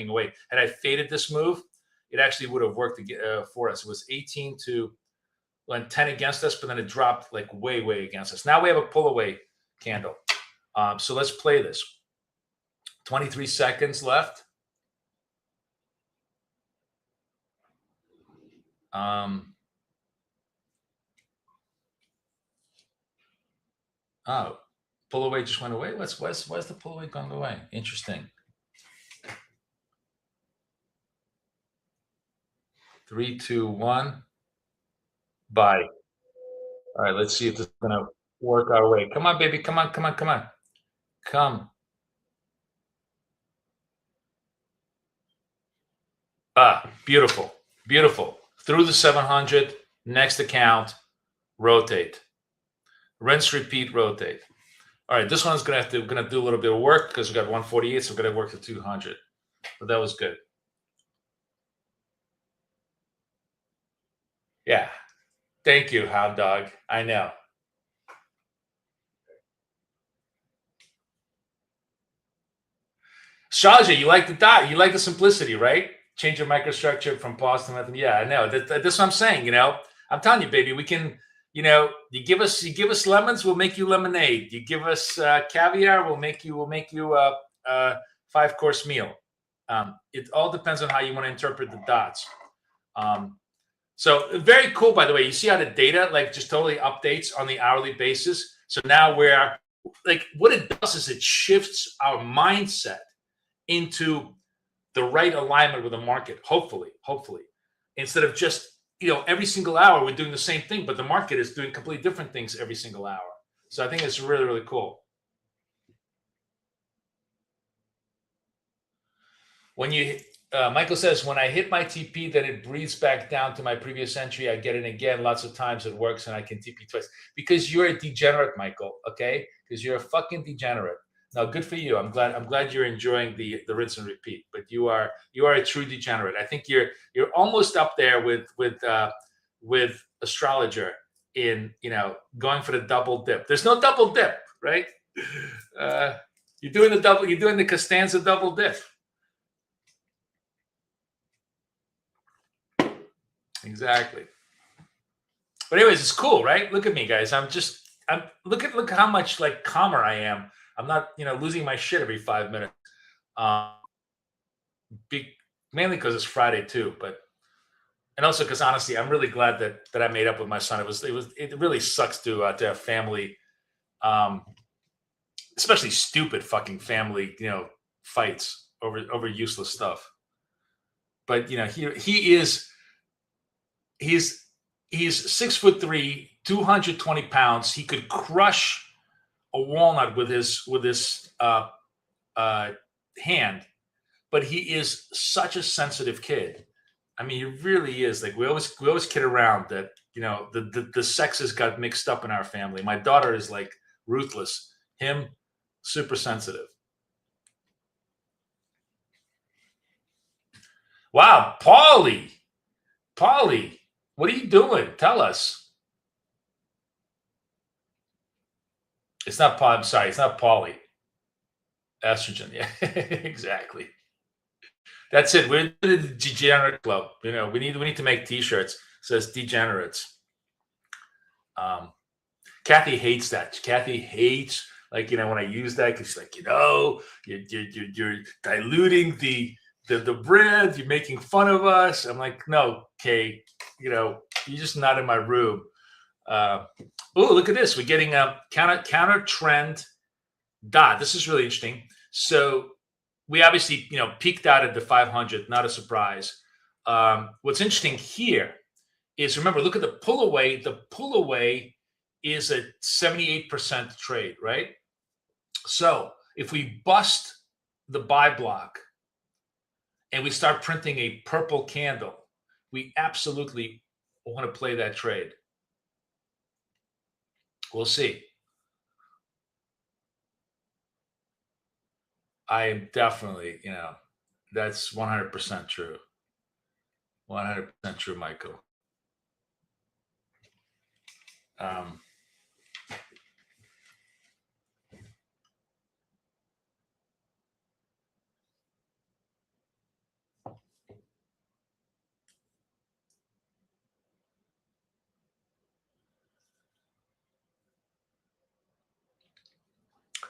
away. Had I faded this move, it actually would have worked for us. It was 18 to 10 against us, but then it dropped like way, way against us. Now we have a pull away candle. So let's play this. 23 seconds left. Oh, pull away just went away. Why's the pull away gone away? Interesting. 3, 2, 1. Bye. All right, let's see if this is gonna work our way. Come on, baby. Come on. Come. Beautiful. Through the 700, next account, rotate. Rinse, repeat, rotate. All right, this one's gonna do a little bit of work because we got 148, so we're gonna work to 200. But that was good. Yeah. Thank you, Hound Dog. I know. Shaja, you like the dot. You like the simplicity, right? Change your microstructure from pause to nothing. Yeah, I know. That's what I'm saying. I'm telling you, baby, we can. You give us lemons, we'll make you lemonade. You give us caviar, we'll make you a 5-course meal. It all depends on how you want to interpret the dots. So very cool, by the way. You see how the data just totally updates on the hourly basis. So now we're what it does is it shifts our mindset into the right alignment with the market. Hopefully, instead of just every single hour we're doing the same thing, but the market is doing completely different things every single hour. So I think it's really, really cool. When Michael says, when I hit my TP, then it breathes back down to my previous entry. I get in again. Lots of times it works and I can TP twice. Because you're a degenerate, Michael, okay? Because you're a fucking degenerate. Now, good for you. I'm glad you're enjoying the rinse and repeat. But you are a true degenerate. I think you're almost up there with astrologer in going for the double dip. There's no double dip, right? You're doing the Costanza double dip. Exactly. But anyways, it's cool, right? Look at me, guys. Look how much calmer I am. I'm not, losing my shit every 5 minutes. Mainly because it's Friday too, and also because honestly, I'm really glad that I made up with my son. It really sucks to have family, especially stupid fucking family, fights over useless stuff. But he's 6'3", 220 pounds. He could crush a walnut with his hand, but he is such a sensitive kid. I mean, he really is. We always kid around that the sexes got mixed up in our family. My daughter is ruthless. Him, super sensitive. Wow, Paulie, what are you doing? Tell us. It's not poly. I'm sorry. It's not poly. Estrogen. Yeah, exactly. That's it. We're the degenerate club. You know, we need to make T-shirts. It says degenerates. Kathy hates that. Kathy hates, like, you know, when I use that, because she's like, you know, you're diluting the brand. You're making fun of us. I'm like, no, Kay, you know, you're just not in my room. Oh, look at this. We're getting a counter trend dot. This is really interesting. So we obviously, you know, peaked out at the 500. Not a surprise. What's interesting here is, remember, look at the pull away. The pull away is a 78% trade, right? So if we bust the buy block and we start printing a purple candle, we absolutely want to play that trade. We'll see. I am definitely, you know, that's 100% true. 100% true, Michael.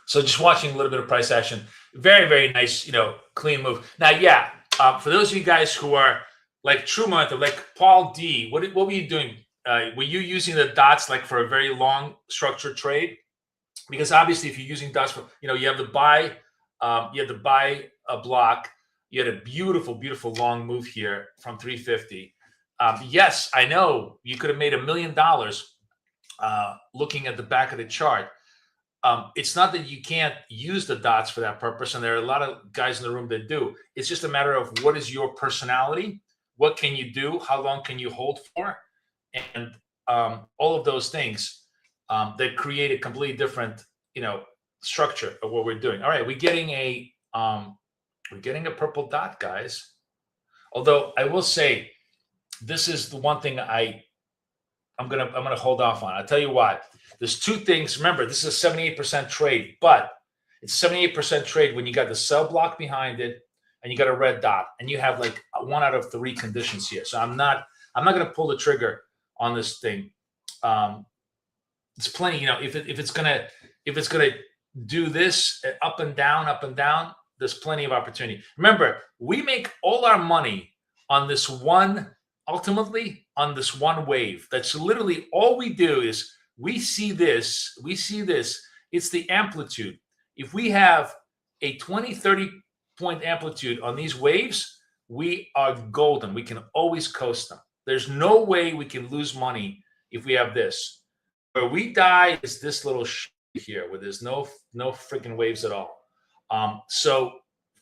So just watching a little bit of price action, very, very nice, you know, clean move. Now, yeah, for those of you guys who are like true momentum, like Paul D, what were you doing? Were you using the dots like for a very long structured trade? Because obviously, if you're using dots for, you know, you have the buy, a block. You had a beautiful, beautiful long move here from 350. Yes, I know you could have made $1 million looking at the back of the chart. It's not that you can't use the dots for that purpose, and there are a lot of guys in the room that do. It's just a matter of what is your personality, what can you do, how long can you hold for, and all of those things that create a completely different, you know, structure of what we're doing. All right, we're getting a purple dot, guys. Although I will say, this is the one thing I'm gonna hold off on. I'll tell you why. There's two things. Remember, this is a 78% trade, but it's 78% trade when you got the sell block behind it and you got a red dot, and you have like 1 out of 3 conditions here. So I'm not going to pull the trigger on this thing. It's plenty. You know, if it's gonna do this up and down, there's plenty of opportunity. Remember, we make all our money on this one. Ultimately, on this one wave. That's literally all we do. Is we see this, it's the amplitude. If we have a 20, 30 point amplitude on these waves, we are golden. We can always coast them. There's no way we can lose money if we have this. Where we die is this little here, where there's no freaking waves at all. So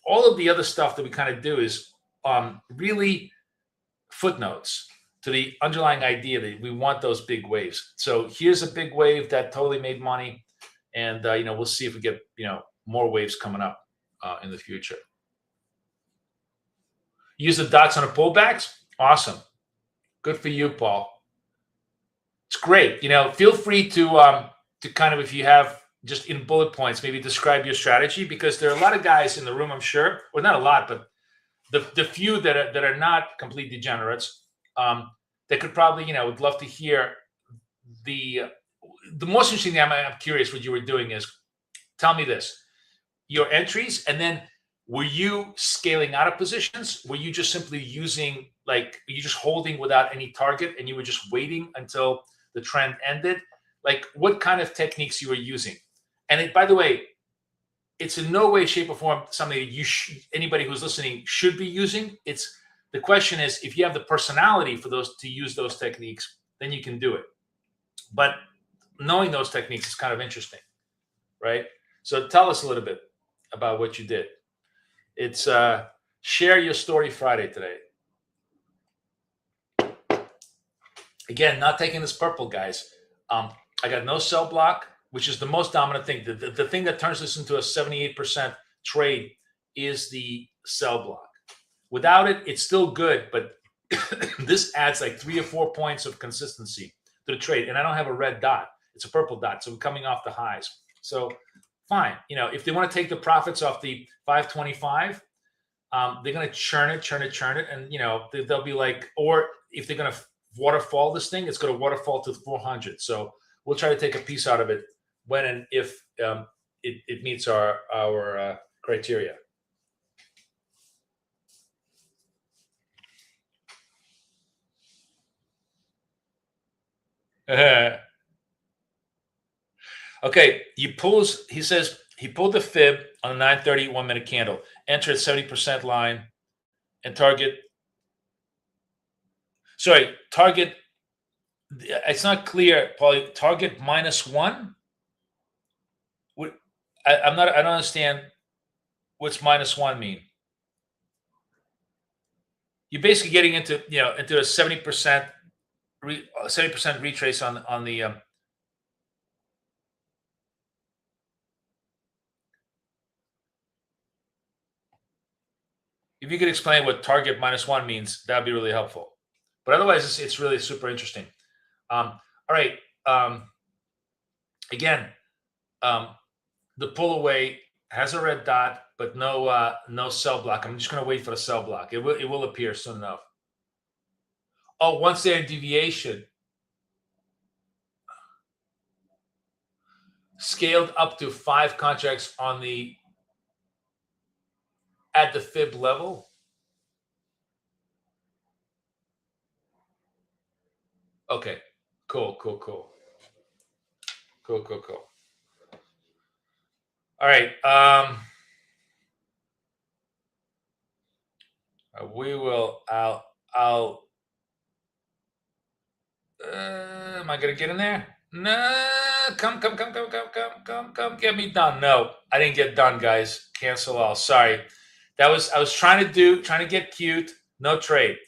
all of the other stuff that we kind of do is really footnotes to the underlying idea that we want those big waves. So here's a big wave that totally made money, and you know, we'll see if we get, you know, more waves coming up in the future. Use the dots on the pullbacks. Awesome, good for you, Paul. It's great. You know, feel free to kind of, if you have just in bullet points, maybe describe your strategy, because there are a lot of guys in the room, I'm sure, or not a lot, but the few that are not complete degenerates, that could probably, you know, would love to hear the most interesting thing. I'm curious what you were doing is, tell me this, your entries, and then were you scaling out of positions? Were you just simply using, like, you just holding without any target and you were just waiting until the trend ended? Like, what kind of techniques you were using? And by the way, it's in no way, shape, or form something that anybody who's listening should be using. The question is, if you have the personality for those to use those techniques, then you can do it. But knowing those techniques is kind of interesting, right? So tell us a little bit about what you did. It's Share Your Story Friday today. Again, not taking this purple, guys. I got no sell block, which is the most dominant thing. The thing that turns this into a 78% trade is the sell block. Without it, it's still good, but this adds like 3 or 4 points of consistency to the trade. And I don't have a red dot. It's a purple dot. So we're coming off the highs. So fine. If they want to take the profits off the 525, they're going to churn it. And, they'll be like, or if they're going to waterfall this thing, it's going to waterfall to 400. So we'll try to take a piece out of it when and if it meets our criteria. Okay, he says he pulled the fib on a 9:30 1-minute candle, enter at 70% line, and target. Sorry, target. It's not clear, Paulie. Target -1. I'm not. I don't understand. What's -1 mean? You're basically getting into a 70% 70% retrace on the. If you could explain what target -1 means, that'd be really helpful. But otherwise, it's really super interesting. All right. Again, the pull away has a red dot, but no sell block. I'm just going to wait for the sell block. It will appear soon enough. Oh, one standard deviation scaled up to 5 contracts at the fib level. Okay, cool. All right. We will. I'll. Am I gonna get in there? No. Come, get me done. No, I didn't get done, guys. Cancel all. Sorry. I was trying to get cute. No trade.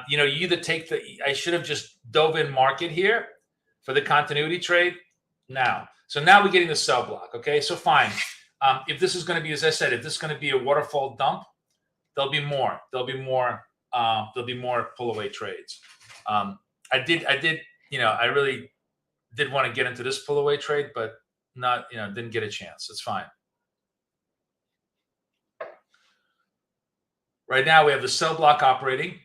You either take I should have just dove in market here for the continuity trade now. So now we're getting the sell block. Okay, so fine. If this is going to be, as I said, if this is going to be a waterfall dump, there'll be more. There'll be more pull away trades. I really did want to get into this pull away trade, but didn't get a chance. It's fine. Right now we have the sell block operating,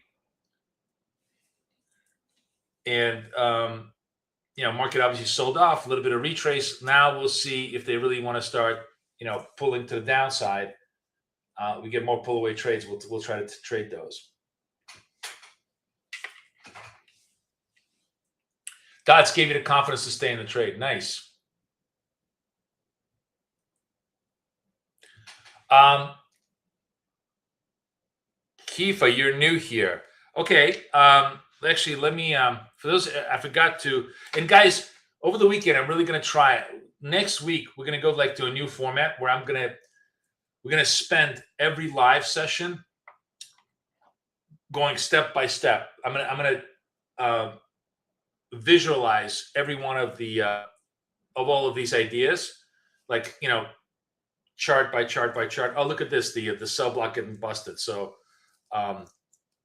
and market obviously sold off, a little bit of retrace. Now we'll see if they really want to start pulling to the downside. We get more pull away trades. We'll try to trade those. Dots gave you the confidence to stay in the trade. Nice. Kifa, you're new here. Okay. Actually, let me, for those, I forgot to, and guys, over the weekend, I'm really going to try it. Next week, we're going to go to a new format where we're going to spend every live session going step by step. I'm going to visualize every one of of all of these ideas, chart by chart by chart. Oh, look at this, the sell block getting busted. So,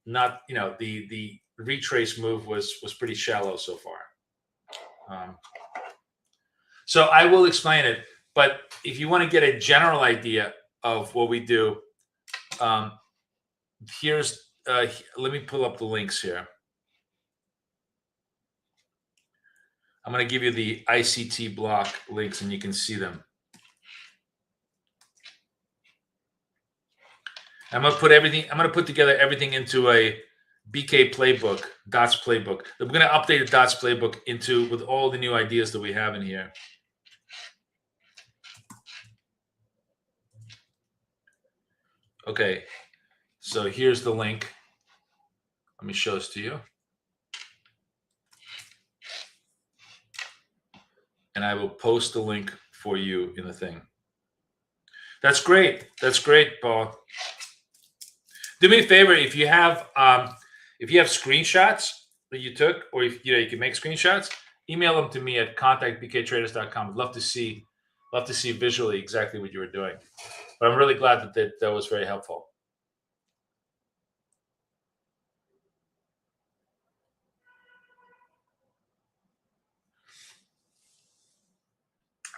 not the retrace move was pretty shallow so far. So I will explain it, but if you want to get a general idea of what we do, here's let me pull up the links here. I'm going to give you the ICT block links and you can see them. I'm going to put together everything into a BK playbook, Dots playbook. We're going to update the Dots playbook with all the new ideas that we have in here. Okay, so here's the link. Let me show this to you. And I will post the link for you in the thing. That's great. That's great, Paul. Do me a favor, if you have screenshots that you took, or if you can make screenshots, email them to me at contact@bktraders.com. I'd love to see visually exactly what you were doing. But I'm really glad that was very helpful.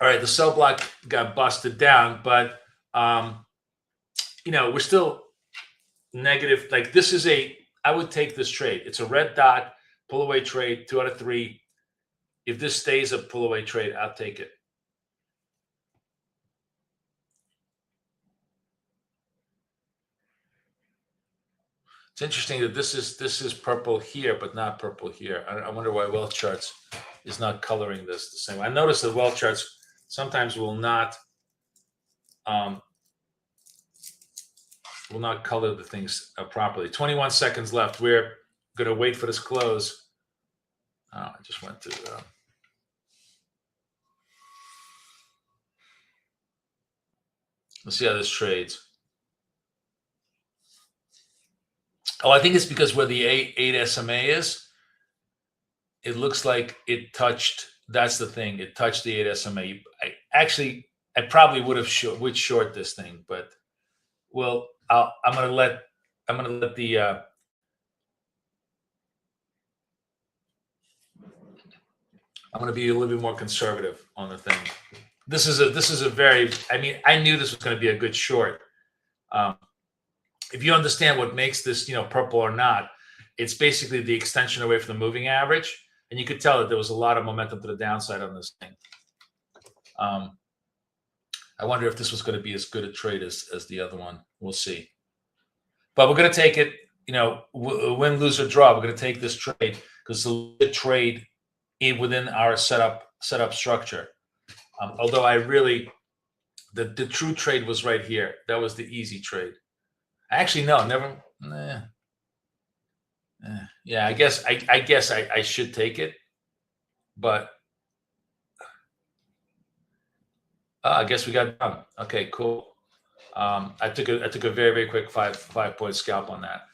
All right, the sell block got busted down, but we're still negative. Like this is I would take this trade. It's a red dot, pull away trade, 2 out of 3. If this stays a pull away trade, I'll take it. It's interesting that this is purple here, but not purple here. I wonder why Wealth Charts is not coloring this the same way. I noticed that Wealth Charts sometimes will not color the things properly. 21 seconds left. We're going to wait for this close. Oh, I just went to let's see how this trades. Oh, I think it's because where the 8 SMA is, it looks like it touched. That's the thing. It touched the 8 SMA. I probably would short this thing, but well, I'm gonna let the I'm gonna be a little bit more conservative on the thing. This is a very. I mean, I knew this was going to be a good short. If you understand what makes this, purple or not, it's basically the extension away from the moving average, and you could tell that there was a lot of momentum to the downside on this thing. I wonder if this was going to be as good a trade as the other one. We'll see. But we're going to take it, win, lose, or draw. We're going to take this trade because it's a good trade within our setup structure. Although the true trade was right here. That was the easy trade. Actually, no, never. Yeah, I guess I should take it, but I guess we got done. Okay, cool. I took a very, very quick five point scalp on that.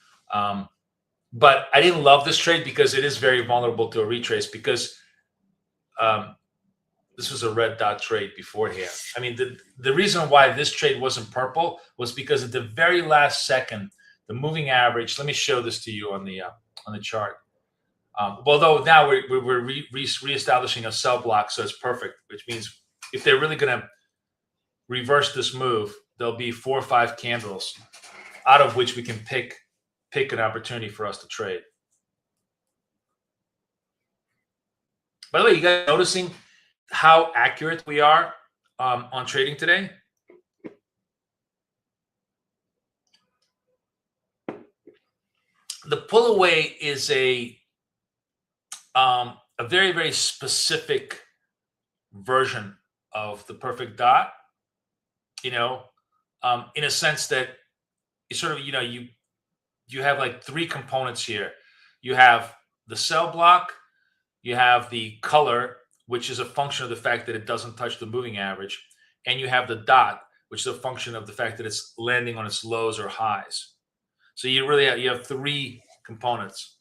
But I didn't love this trade because it is very vulnerable to a retrace because this was a red dot trade beforehand. I mean, the reason why this trade wasn't purple was because at the very last second, the moving average. Let me show this to you on the chart. Although now we're reestablishing a sell block, so it's perfect. Which means if they're really going to reverse this move, there'll be 4 or 5 candles, out of which we can pick an opportunity for us to trade. By the way, you guys noticing how accurate we are on trading today? The pull away is a very, very specific version of the perfect dot, in a sense that you sort of, you have like 3 components here. You have the sell block, you have the color, which is a function of the fact that it doesn't touch the moving average, and you have the dot, which is a function of the fact that it's landing on its lows or highs. So you have 3 components.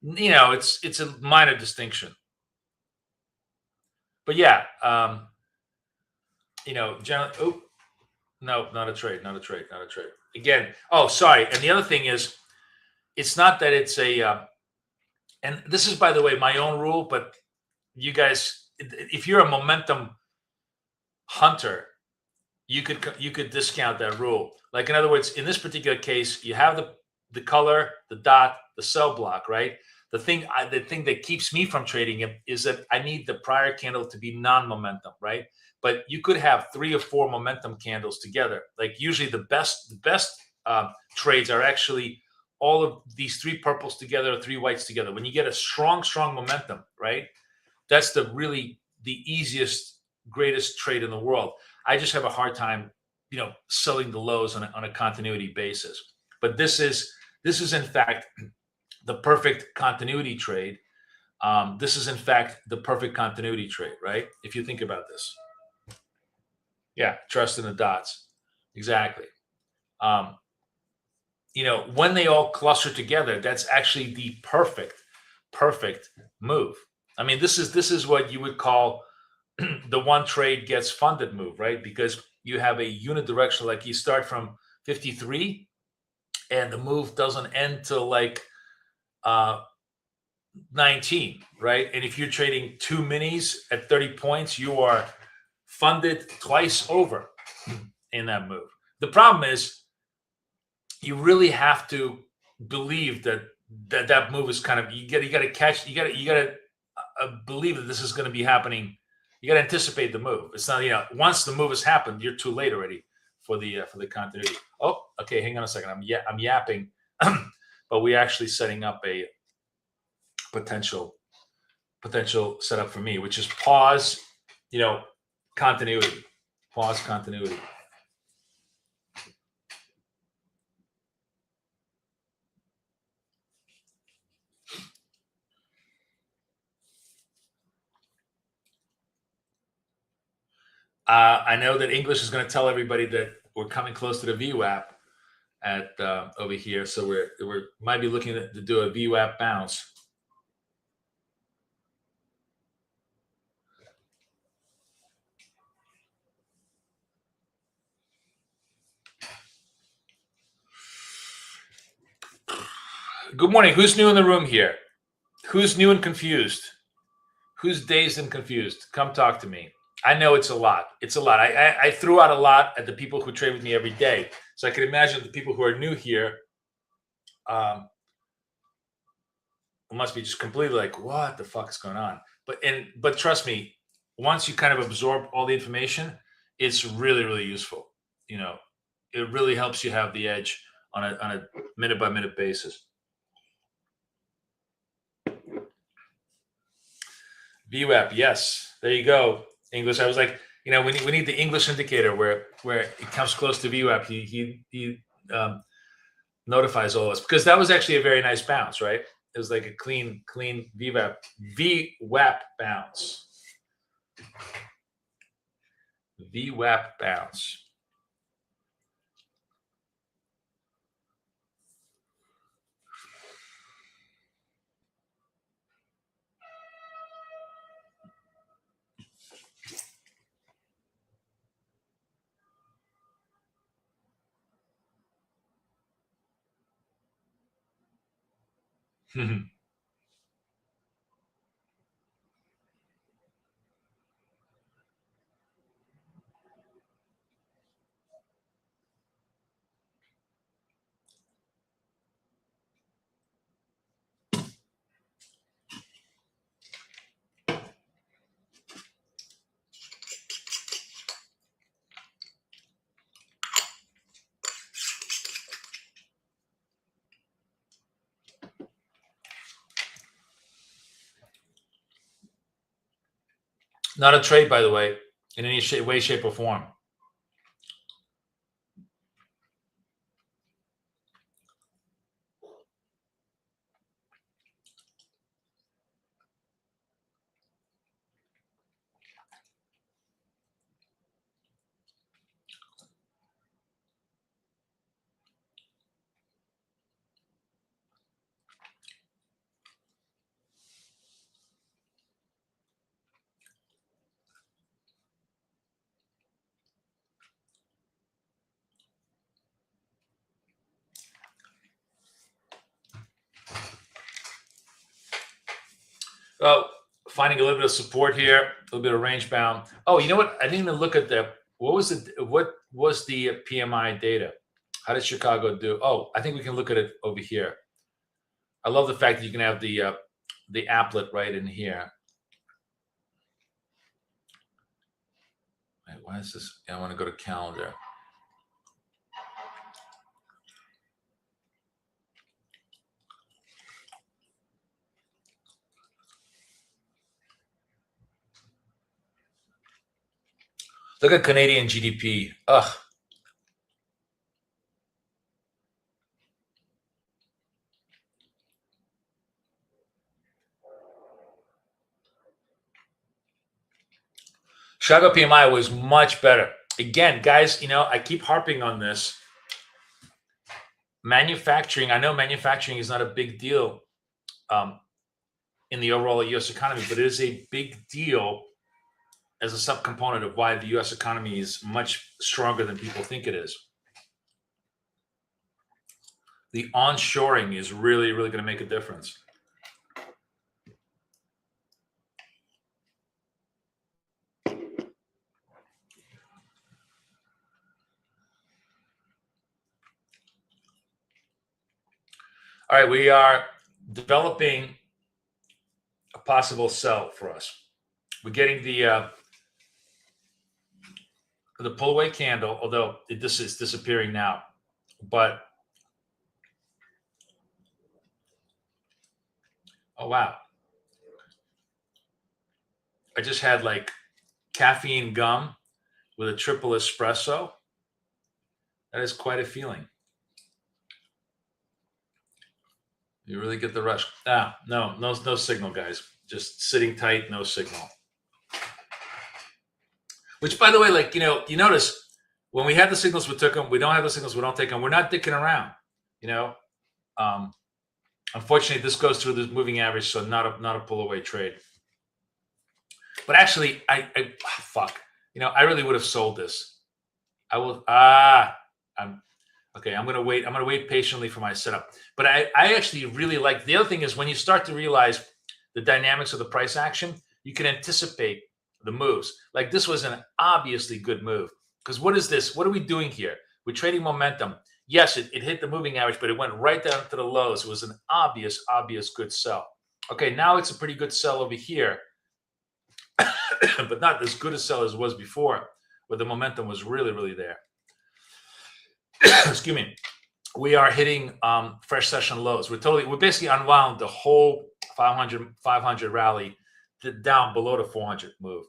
It's a minor distinction, but yeah, generally. Oh, no, not a trade. Again. Oh, sorry. And the other thing is, it's not that it's a. And this is, by the way, my own rule, but you guys, if you're a momentum hunter, you could discount that rule. Like, in other words, in this particular case, you have the color, the dot, the sell block, right? The thing that keeps me from trading it is that I need the prior candle to be non-momentum, right? But you could have 3 or 4 momentum candles together. Like, usually the best trades are actually all of these 3 purples together, 3 whites together. When you get a strong momentum, right? That's the easiest, greatest trade in the world. I just have a hard time, selling the lows on a continuity basis. But this is in fact the perfect continuity trade. This is in fact the perfect continuity trade, right? If you think about this. Yeah, trust in the dots. Exactly. When they all cluster together, that's actually the perfect move. I mean, this is what you would call the one trade gets funded move, right? Because you have a unidirectional, like you start from 53 and the move doesn't end till like 19, right? And if you're trading 2 minis at 30 points, you are funded twice over in that move. The problem is you really have to believe that move is kind of, you got to believe that this is going to be happening. You got to anticipate the move. It's not, once the move has happened, you're too late already for the continuity. Oh, okay. Hang on a second. I'm yapping, but we're actually setting up a potential setup for me, which is pause, continuity, pause continuity. I know that English is going to tell everybody that we're coming close to the VWAP at over here, so we're might be looking to do a VWAP bounce. Good morning. Who's new in the room here? Who's new and confused? Who's dazed and confused? Come talk to me. I know it's a lot. It's a lot. I threw out a lot at the people who trade with me every day. So I can imagine the people who are new here must be just completely like, what the fuck is going on? But trust me, once you kind of absorb all the information, it's really, really useful. It really helps you have the edge on a minute by minute basis. VWAP, yes. There you go. English. I was like, we need the English indicator where it comes close to VWAP. He notifies all of us, because that was actually a very nice bounce, right? It was like a clean VWAP bounce. VWAP bounce. Not a trade, by the way, in any way, shape, or form. Well, finding a little bit of support here, a little bit of range bound. Oh, you know what? I didn't even look at what was the PMI data? How did Chicago do? Oh, I think we can look at it over here. I love the fact that you can have the applet right in here. Wait, why is this? I want to go to calendar. Look at Canadian GDP. Ugh. Chicago PMI was much better. Again, guys, I keep harping on this. Manufacturing, I know manufacturing is not a big deal in the overall U.S. economy, but it is a big deal as a subcomponent of why the U.S. economy is much stronger than people think it is. The onshoring is really, really going to make a difference. All right, we are developing a possible sell for us. We're getting the pull away candle, although this is disappearing now. But oh wow, I just had like caffeine gum with a triple espresso. That is quite a feeling. You really get the rush. No signal, guys. Just sitting tight, no signal. Which, by the way, like, you notice when we had the signals, we took them. We don't have the signals, we don't take them. We're not dicking around, Unfortunately, this goes through the moving average, so not a pull away trade. But actually, fuck. I really would have sold this. I will. Okay, I'm gonna wait. I'm gonna wait patiently for my setup. But I actually really like. The other thing is when you start to realize the dynamics of the price action, you can anticipate the moves. Like this was an obviously good move. Because what is this? What are we doing here? We're trading momentum. Yes, it hit the moving average, but it went right down to the lows. It was an obvious good sell. Okay, now it's a pretty good sell over here, but not as good a sell as it was before, where the momentum was really there. Excuse me. We are hitting fresh session lows. We're basically unwound the whole 500 rally down below the 400 move.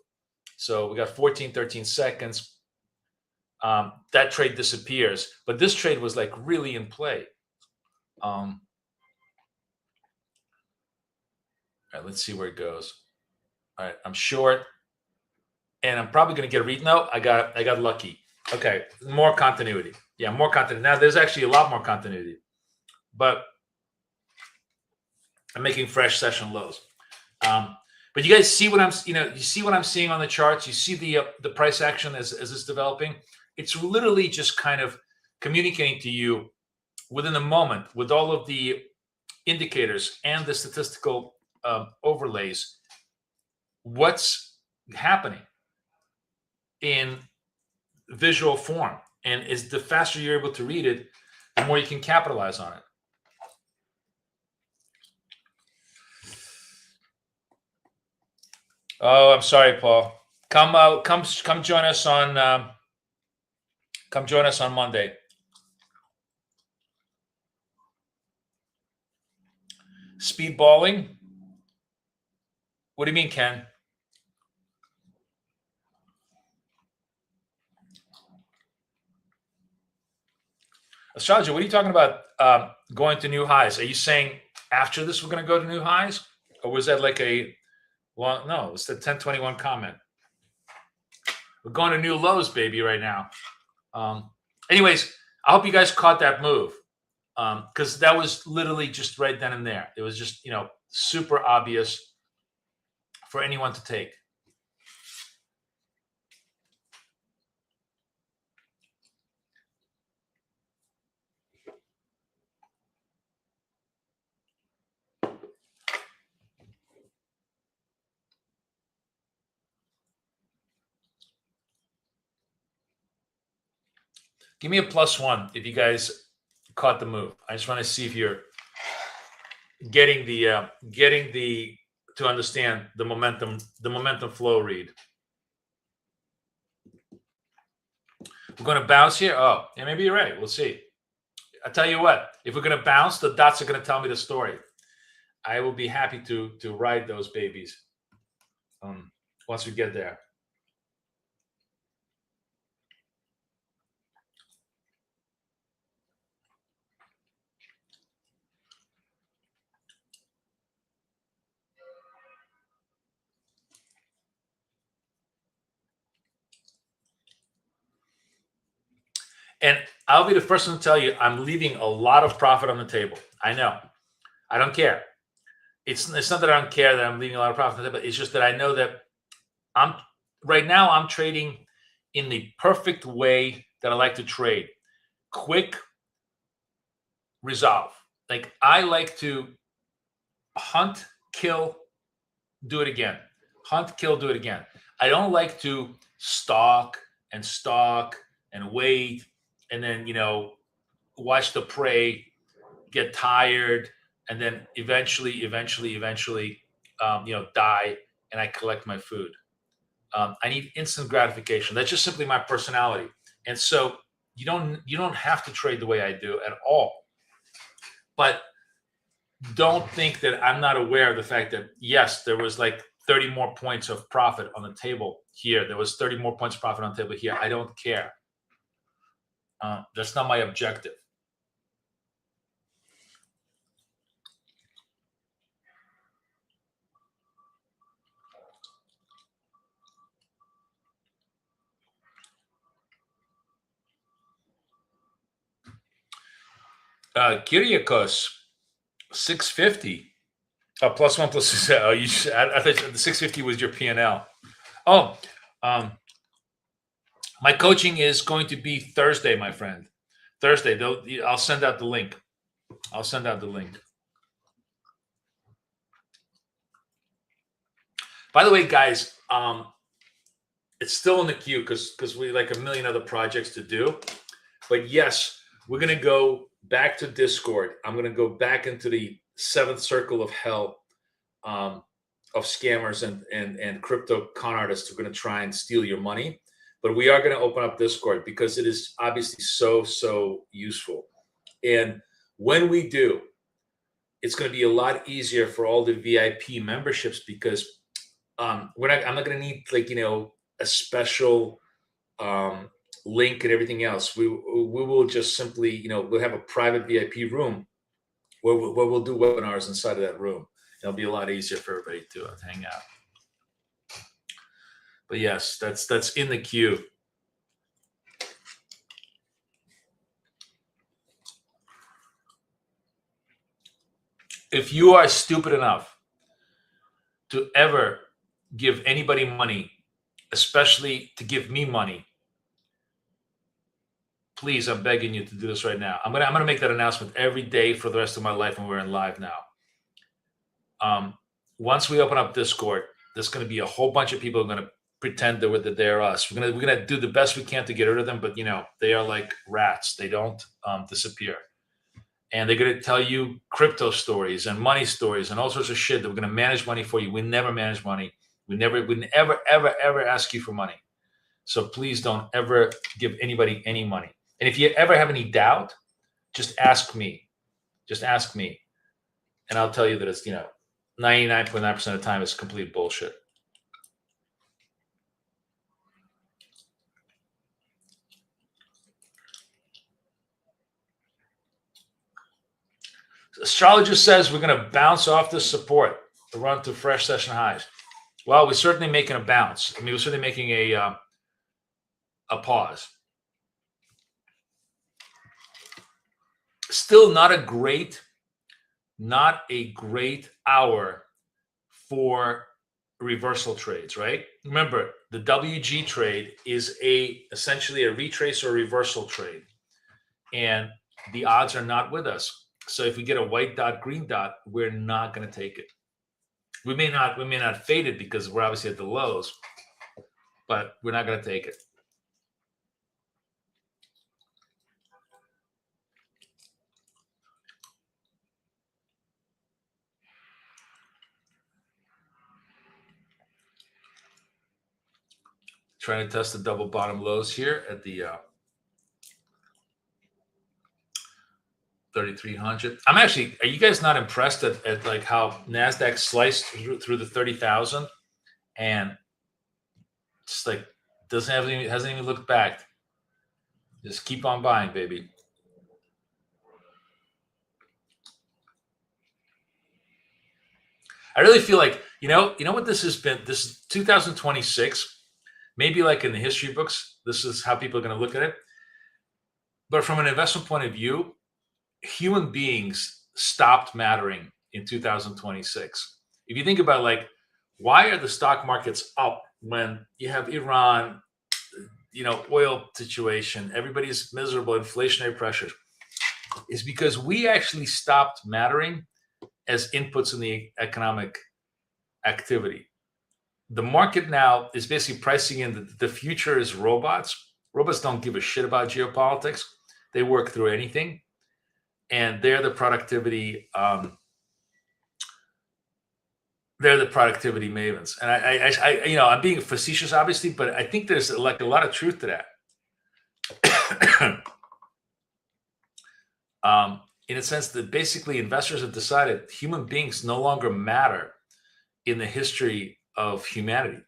So we got 13 seconds. That trade disappears, but this trade was like really in play. All right, let's see where it goes. All right, I'm short, and I'm probably going to get a read. No, I got lucky. Okay, more continuity. Yeah, more continuity. Now there's actually a lot more continuity, but I'm making fresh session lows. But you guys see what you see what I'm seeing on the charts. You see the price action as it's developing. It's literally just kind of communicating to you within the moment with all of the indicators and the statistical overlays what's happening in visual form. And is the faster you're able to read it, the more you can capitalize on it. Oh, I'm sorry, Paul. Come join us on Monday. Speedballing? What do you mean, Ken? Astrologer, what are you talking about going to new highs? Are you saying after this we're going to go to new highs? Or was that like well, no, it's the 1021 comment. We're going to new lows, baby, right now. Anyways, I hope you guys caught that move because that was literally just right then and there. It was just, super obvious for anyone to take. Give me a +1 if you guys caught the move. I just want to see if you're getting to understand the momentum flow read. We're going to bounce here. Oh, yeah, maybe you're right. We'll see. I tell you what, if we're going to bounce, the dots are going to tell me the story. I will be happy to ride those babies once we get there. And I'll be the first one to tell you, I'm leaving a lot of profit on the table. I know. I don't care. It's not that I don't care that I'm leaving a lot of profit on the table. It's just that I know that right now I'm trading in the perfect way that I like to trade. Quick resolve. Like I like to hunt, kill, do it again. Hunt, kill, do it again. I don't like to stalk and wait and then, watch the prey get tired, and then eventually, die, and I collect my food. I need instant gratification. That's just simply my personality. And so you don't have to trade the way I do at all. But don't think that I'm not aware of the fact that, yes, there was like 30 more points of profit on the table here. There was 30 more points of profit on the table here. I don't care. That's not my objective. Kyriakos, 650. Plus one plus. I thought the 650 was your P&L. Oh, my coaching is going to be Thursday, my friend. Thursday. I'll send out the link. By the way, guys, it's still in the queue because we like a million other projects to do. But yes, we're going to go back to Discord. I'm going to go back into the seventh circle of hell of scammers and crypto con artists who are going to try and steal your money. But we are going to open up Discord because it is obviously so useful. And when we do, it's going to be a lot easier for all the VIP memberships because I'm not going to need a special link and everything else. We will just simply, we'll have a private VIP room where we'll do webinars inside of that room. It'll be a lot easier for everybody to hang out. But yes, that's in the queue. If you are stupid enough to ever give anybody money, especially to give me money, please, I'm begging you to do this right now. I'm gonna make that announcement every day for the rest of my life when we're in live now. Once we open up Discord, there's going to be a whole bunch of people who are going to pretend that they're us. We're gonna do the best we can to get rid of them, but they are like rats. They don't disappear, and they're going to tell you crypto stories and money stories and all sorts of shit. That we're going to manage money for you. We never manage money. We never ever ask you for money. So please don't ever give anybody any money. And if you ever have any doubt, just ask me. And I'll tell you that it's 99.9% of the time it's complete bullshit. Astrologist says we're going to bounce off this support to run to fresh session highs. Well, we're certainly making a bounce. We're certainly making a pause. Still not a great hour for reversal trades, right? Remember, the WG trade is essentially a retrace or reversal trade, and the odds are not with us. So if we get a white dot, green dot, we're not going to take it. We may not fade it because we're obviously at the lows, but we're not going to take it. Trying to test the double bottom lows here at the 3,300. Are you guys not impressed at like how NASDAQ sliced through the 30,000 and just like hasn't even looked back? Just keep on buying, baby. I really feel like, you know what this has been? This is 2026. Maybe like in the history books, this is how people are going to look at it. But from an investment point of view, human beings stopped mattering in 2026. If you think about like, why are the stock markets up when you have Iran, oil situation, everybody's miserable, inflationary pressures? Is because we actually stopped mattering as inputs in the economic activity. The market now is basically pricing in the future is robots. Robots don't give a shit about geopolitics. They work through anything. and they're the productivity. They're the productivity mavens, and I, you know, I'm being facetious, obviously, but I think there's like a lot of truth to that. In a sense that basically investors have decided human beings no longer matter in the history of humanity.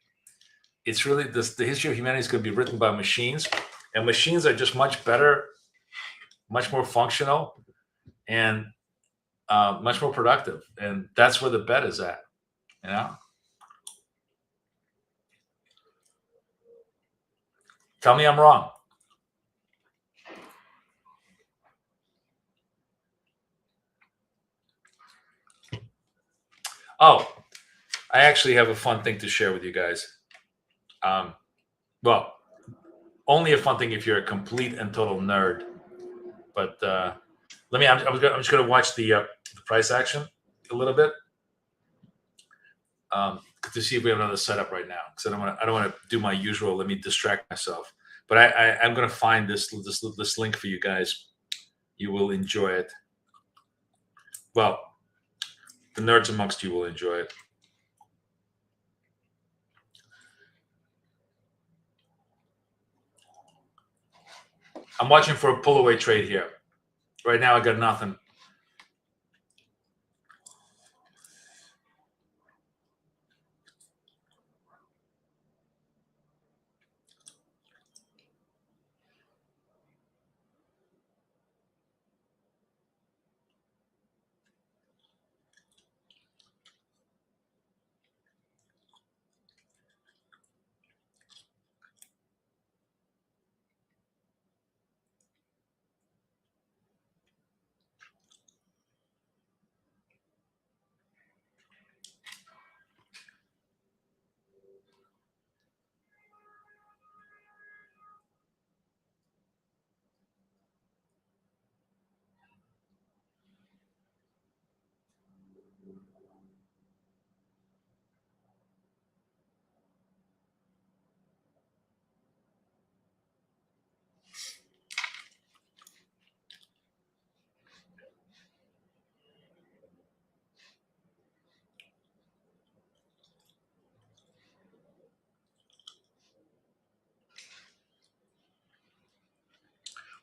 It's really this, the history of humanity is going to be written by machines, and machines are just much better, much more functional, and much more productive. And that's where the bet is at, you know? Tell me I'm wrong. Oh, I actually have a fun thing to share with you guys. Well, only a fun thing if you're a complete and total nerd. But let me. I'm just going to watch the price action a little bit to see if we have another setup right now, because I don't want to do my usual. Let me distract myself. But I'm going to find this link for you guys. You will enjoy it. Well, the nerds amongst you will enjoy it. I'm watching for a pull away trade here. Right now, I got nothing.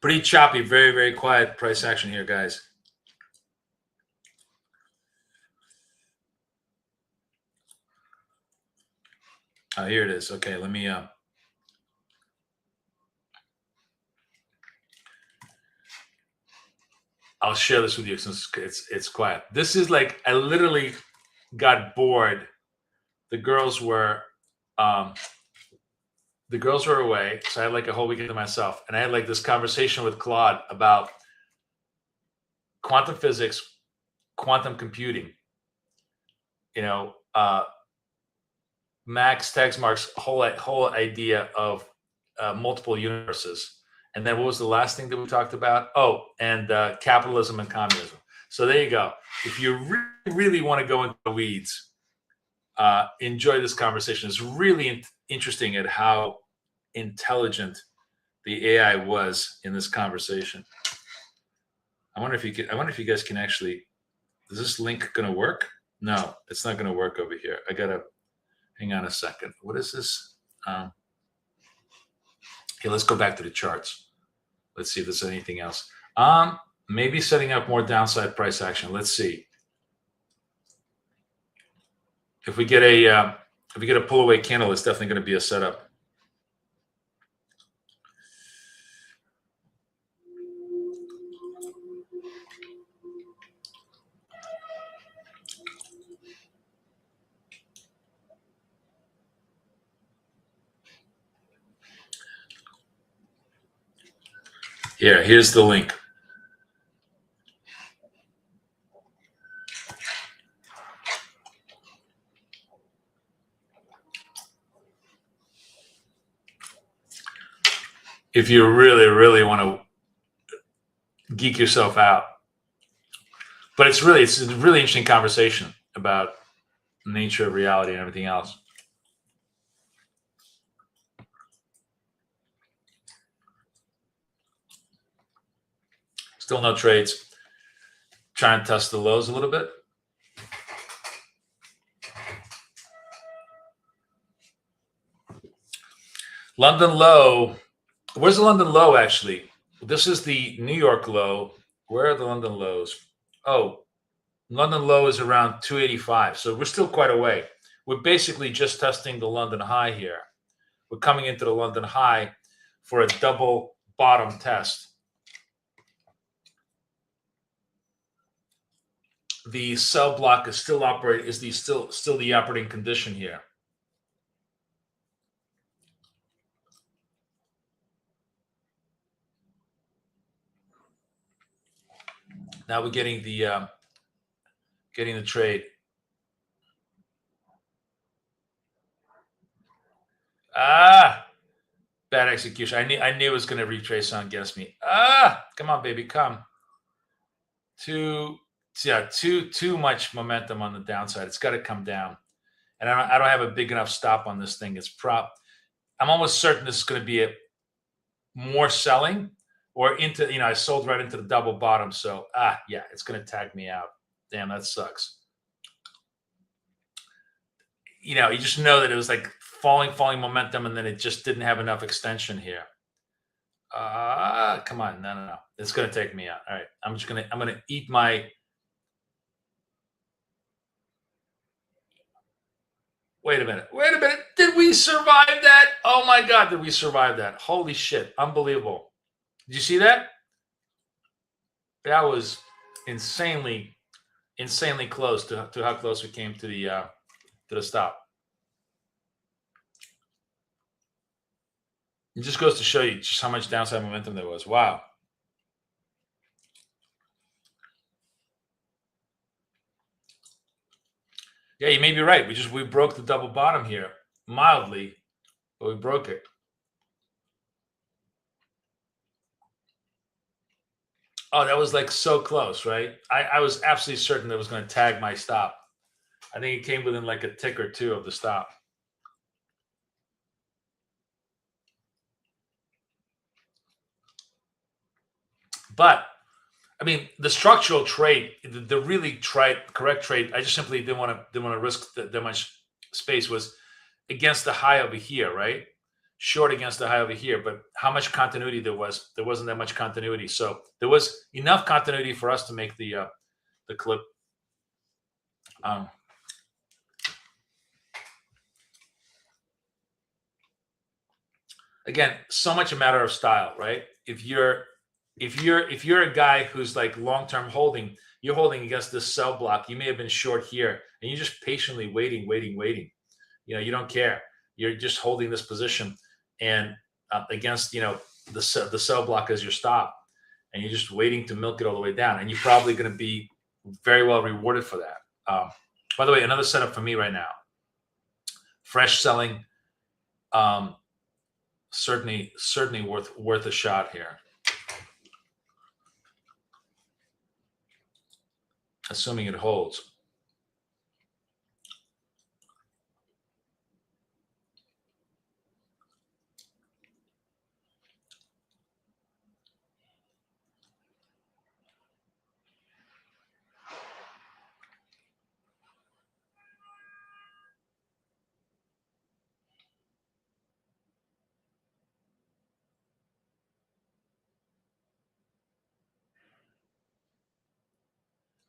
Pretty choppy, very, very quiet price action here, guys. Here it is. Okay, let me. I'll share this with you since it's quiet. This is like, I literally got bored. The girls were away, so I had like a whole weekend to myself, and I had like this conversation with Claude about quantum physics, quantum computing. You know, Max Tegmark's whole idea of multiple universes. And then what was the last thing that we talked about? Oh, and capitalism and communism. So there you go. If you really, really want to go into the weeds, enjoy this conversation. It's really interesting at how intelligent the AI was in this conversation. I wonder if you guys can actually. Is this link going to work? No, it's not going to work over here. I gotta hang on a second. What is this? Okay, let's go back to the charts. Let's see if there's anything else. Maybe setting up more downside price action. Let's see. If we get a pull away candle, it's definitely going to be a setup. Here's the link. If you really, really want to geek yourself out. But it's a really interesting conversation about the nature of reality and everything else. Still no trades. Try and test the lows a little bit. London low. Where's the London low, actually? This is the New York low. Where are the London lows? Oh, London low is around 285. So we're still quite away. We're basically just testing the London high here. We're coming into the London high for a double bottom test. The sell block is still operating, still the operating condition here. Now we're getting the trade. Bad execution. I knew it was going to retrace on against me. Come on, baby, come. Too much momentum on the downside. It's got to come down, and I don't have a big enough stop on this thing. I'm almost certain this is going to be a more selling or into. I sold right into the double bottom. So yeah, it's going to tag me out. Damn, that sucks. You just know that it was like falling momentum, and then it just didn't have enough extension here. Come on, no. It's going to take me out. All right, I'm going to eat my. Wait a minute. Did we survive that? Oh my God, did we survive that? Holy shit, unbelievable. Did you see that? That was insanely close to how close we came to the stop. It just goes to show you just how much downside momentum there was. Wow. Yeah, you may be right. We broke the double bottom here mildly, but we broke it. Oh, that was like so close, right? I was absolutely certain that it was going to tag my stop. I think it came within like a tick or two of the stop. But I mean, the structural trade, the really correct trade, I just simply didn't want to risk that much space, was against the high over here, right? Short against the high over here, but how much continuity there wasn't that much continuity. So there was enough continuity for us to make the clip. Again, so much a matter of style, right? If you're a guy who's like long-term holding, you're holding against this sell block. You may have been short here, and you're just patiently waiting. You don't care. You're just holding this position, and against the sell block as your stop, and you're just waiting to milk it all the way down. And you're probably going to be very well rewarded for that. By the way, another setup for me right now. Fresh selling, certainly worth a shot here. Assuming it holds.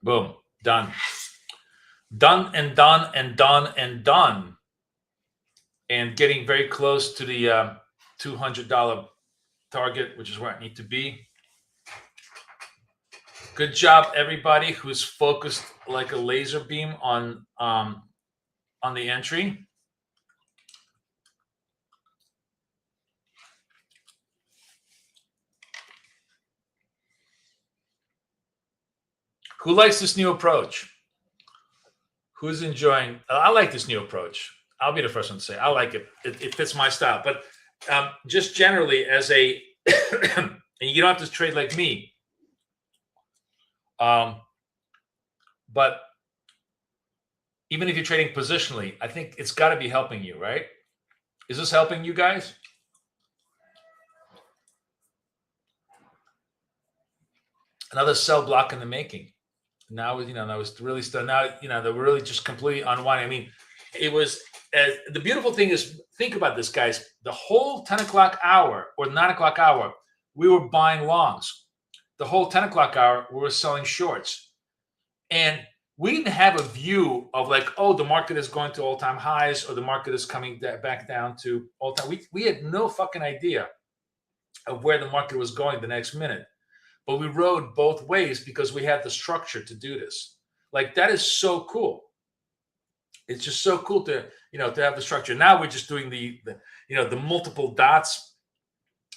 Boom, done. Done and done and done and done. And getting very close to the $200 target, which is where I need to be. Good job, everybody who's focused like a laser beam on the entry. Who likes this new approach? Who's enjoying? I like this new approach. I'll be the first one to say I like it. It fits my style. But just generally, as a, and you don't have to trade like me. But even if you're trading positionally, I think it's got to be helping you, right? Is this helping you guys? Another sell block in the making. now, now it's really still, now, they're really just completely unwinding. I mean, it was, the beautiful thing is, think about this, guys, the whole 10 o'clock hour or 9 o'clock hour, we were buying longs. The whole 10 o'clock hour, we were selling shorts. And we didn't have a view of like, oh, the market is going to all-time highs or the market is coming back down to all-time. We had no fucking idea of where the market was going the next minute. But we rode both ways because we had the structure to do this. Like, that is so cool. It's just so cool to, to have the structure. Now we're just doing the multiple dots,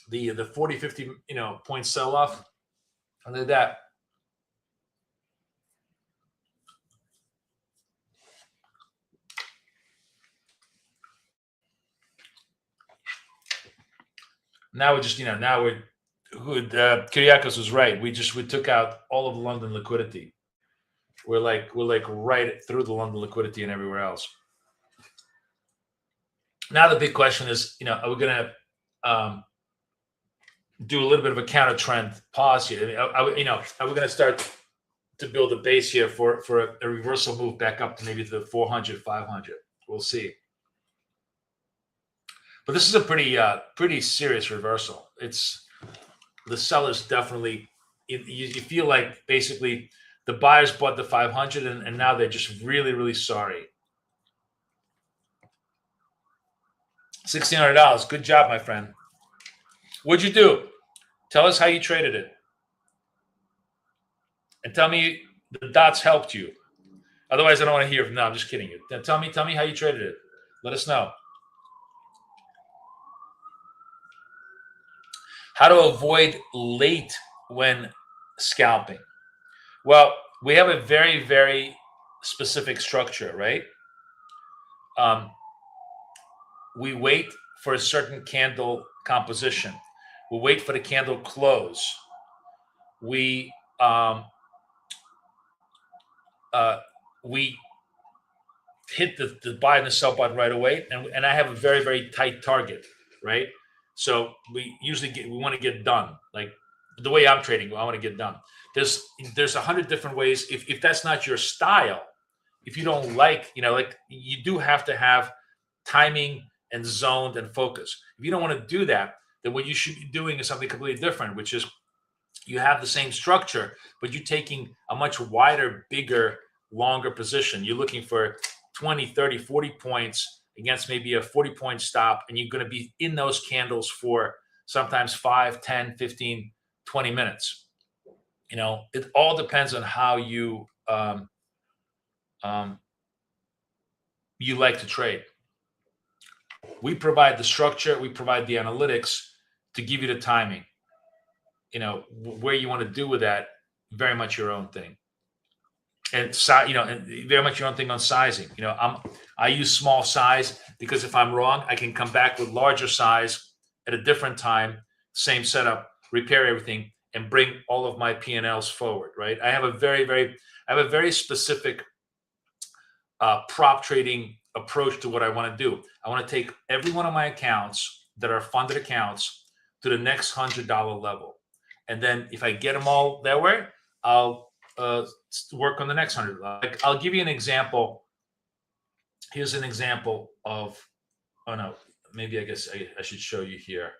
the 40, 50, point sell-off. And like that. Now we're just, now we're, Kyriakos was right. We took out all of London liquidity. We're like right through the London liquidity and everywhere else. Now the big question is, are we going to do a little bit of a counter trend pause here? Are we going to start to build a base here for a reversal move back up to maybe the 400, 500? We'll see. But this is a pretty serious reversal. It's, the sellers definitely, you feel like basically the buyers bought the 500 and now they're just really, really sorry. $1,600. Good job, my friend. What'd you do? Tell us how you traded it. And tell me the dots helped you. Otherwise, I don't want to hear. No, I'm just kidding you. Tell me how you traded it. Let us know. How to avoid late when scalping. Well, we have a very, very specific structure, right? We wait for a certain candle composition. We wait for the candle close. We hit the buy and the sell button right away, and I have a very, very tight target, right? So we usually we want to get done. Like the way I'm trading, I want to get done. There's 100 different ways. If that's not your style, if you don't like, like you do have to have timing and zoned and focus. If you don't want to do that, then what you should be doing is something completely different, which is you have the same structure, but you're taking a much wider, bigger, longer position. You're looking for 20, 30, 40 points against maybe a 40-point stop, and you're going to be in those candles for sometimes 5, 10, 15, 20 minutes. It all depends on how you you like to trade. We provide the structure, we provide the analytics to give you the timing. Where you want to do with that, very much your own thing. And and very much your own thing on sizing. I use small size because if I'm wrong, I can come back with larger size at a different time, same setup, repair everything, and bring all of my P&Ls forward. Right? I have a very specific prop trading approach to what I want to do. I want to take every one of my accounts that are funded accounts to the next $100 level, and then if I get them all that way, I'll work on the next 100. Like, I'll give you an example. Here's an example of, oh no, maybe I guess I should show you here.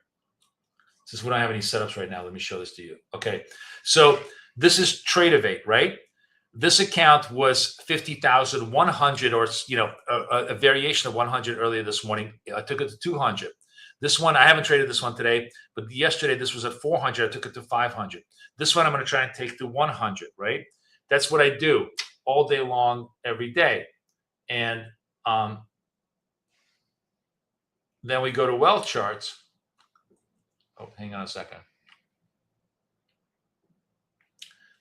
Since we don't have any setups right now, let me show this to you. Okay, so this is Tradeovate, right? This account was 50,100, or a variation of 100 earlier this morning. I took it to 200. This one, I haven't traded this one today, but yesterday this was at 400. I took it to 500. This one I'm going to try and take to 100, right? That's what I do all day long, every day. And then we go to wealth charts. Oh, hang on a second.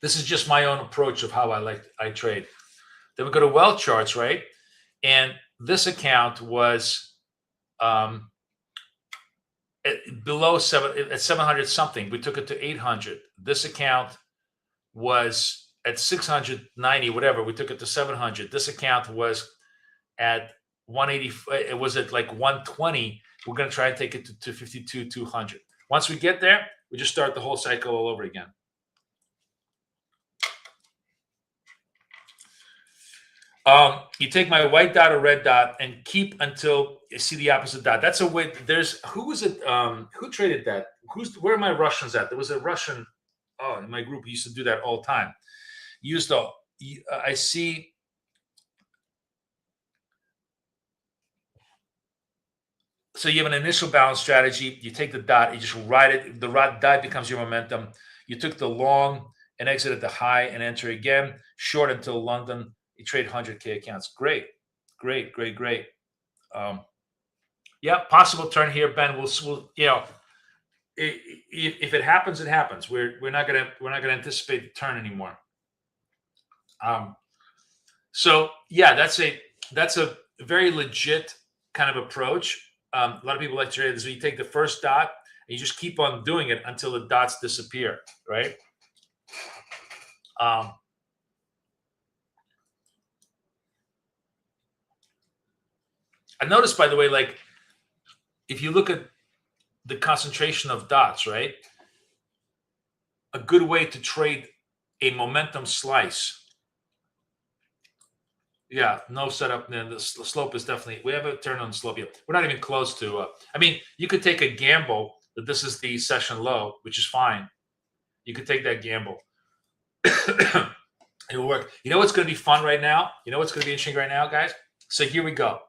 This is just my own approach of how I trade. Then we go to wealth charts, right? And this account was below at 700 something. We took it to 800. This account was at 690, whatever. We took it to 700. This account was at 180. It was at like 120. We're going to try and take it to 52, 200. Once we get there, we just start the whole cycle all over again. You take my white dot or red dot and keep until you see the opposite dot. That's a way. There's who was it? Who traded that? Where are my Russians at? There was a Russian. Oh, in my group, we used to do that all the time. Used to. I see. So you have an initial balance strategy. You take the dot. You just ride it. The dot becomes your momentum. You took the long and exit at the high and enter again. Short until London. You trade 100K accounts. Great. Yeah, possible turn here, Ben. We'll if it happens, it happens. We're not gonna anticipate the turn anymore. So yeah, that's a very legit kind of approach. A lot of people like to trade this. So you take the first dot and you just keep on doing it until the dots disappear, right? I noticed, by the way, like if you look at the concentration of dots, right? A good way to trade a momentum slice. Yeah, no setup. Then the slope is definitely, we have a turn on the slope. Yeah, we're not even close to, I mean, you could take a gamble that this is the session low, which is fine. You could take that gamble. It'll work. You know what's going to be fun right now? You know what's going to be interesting right now, guys? So here we go.